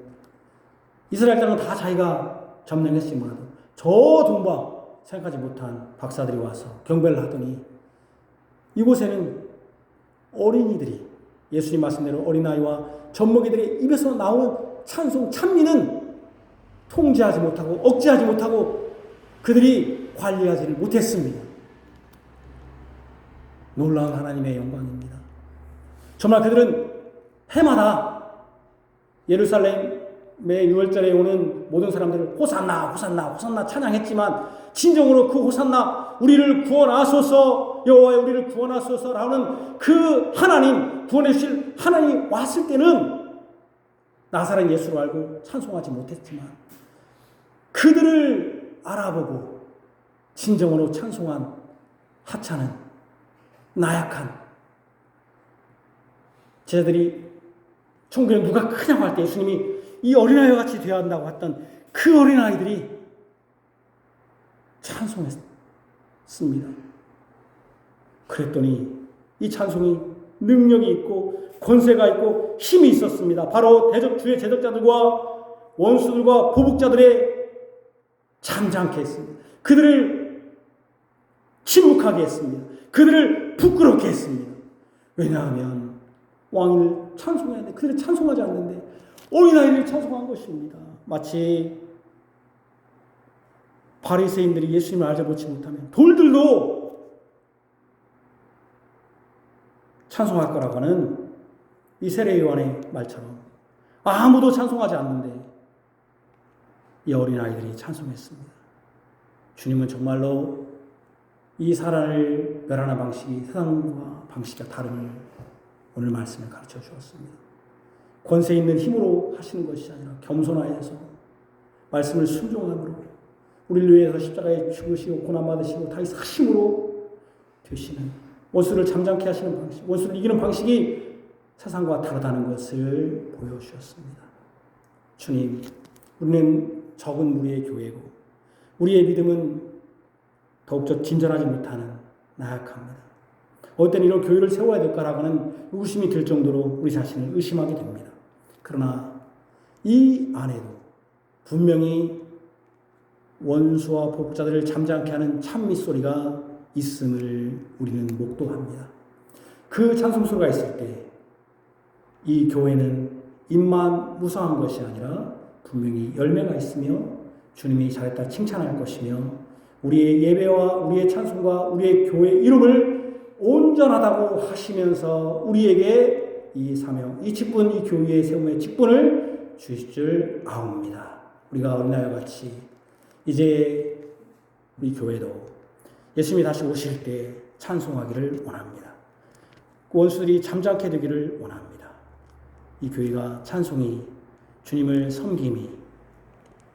이스라엘 땅은 다 자기가 점령했을지 몰라도 저 동방 생각하지 못한 박사들이 와서 경배를 하더니 이곳에는 어린이들이, 예수님 말씀대로 어린아이와 젖먹이들의 입에서 나오는 찬송, 찬미는 통제하지 못하고 억제하지 못하고 그들이 관리하지를 못했습니다. 놀라운 하나님의 영광입니다. 정말 그들은 해마다 예루살렘의 6월절에 오는 모든 사람들을 호산나 호산나 호산나 찬양했지만, 진정으로 그 호산나, 우리를 구원하소서, 여호와여 우리를 구원하소서라는 그 하나님, 구원해 주실 하나님이 왔을 때는 나사렛 예수로 알고 찬송하지 못했지만, 그들을 알아보고 진정으로 찬송한 하찮은 나약한 제자들이 천국에 누가 크냐고 할 때 예수님이 이 어린아이와 같이 되어야 한다고 했던 그 어린아이들이 찬송했습니다. 그랬더니 이 찬송이 능력이 있고 권세가 있고 힘이 있었습니다. 바로 주의 대적자들과 원수들과 보복자들의 잠잠케 했습니다. 그들을 침묵하게 했습니다. 그들을 부끄럽게 했습니다. 왜냐하면 왕을 찬송해야 하는데 그들이 찬송하지 않는데 어린아이들이 찬송한 것입니다. 마치 바리새인들이 예수님을 알아보지 못하면 돌들도 찬송할 거라고 하는 이 세례 요한의 말처럼 아무도 찬송하지 않는데 이 어린아이들이 찬송했습니다. 주님은 정말로 이 사람을 멸하는 방식이 세상과 방식과 다름을 오늘 말씀을 가르쳐 주었습니다. 권세 있는 힘으로 하시는 것이 아니라 겸손하여서 말씀을 순종함으로 우리를 위해서 십자가에 죽으시고 고난받으시고 다시 사심으로 되시는, 원수를 잠잠케 하시는 방식, 원수를 이기는 방식이 세상과 다르다는 것을 보여주셨습니다. 주님, 우리는 적은 무리의 교회고 우리의 믿음은 더욱더 진전하지 못하는 나약합니다. 어떤 때는 이런 교회를 세워야 될까라고 하는 의구심이 들 정도로 우리 자신을 의심하게 됩니다. 그러나 이 안에도 분명히 원수와 보복자들을 잠잠케 하는 찬미 소리가 있음을 우리는 목도합니다. 그 찬송 소리가 있을 때 이 교회는 입만 무성한 것이 아니라 분명히 열매가 있으며 주님이 잘했다 칭찬할 것이며 우리의 예배와 우리의 찬송과 우리의 교회 이름을 온전하다고 하시면서 우리에게 이 사명, 이 직분, 이 교회의 세움의 직분을 주실 줄 아옵니다. 우리가 어린아이와 같이 이제 우리 교회도 예수님이 다시 오실 때 찬송하기를 원합니다. 원수들이 잠잠케 되기를 원합니다. 이 교회가 찬송이 주님을 섬김이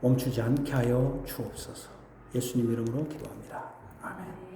멈추지 않게 하여 주옵소서. 예수님 이름으로 기도합니다. 아멘.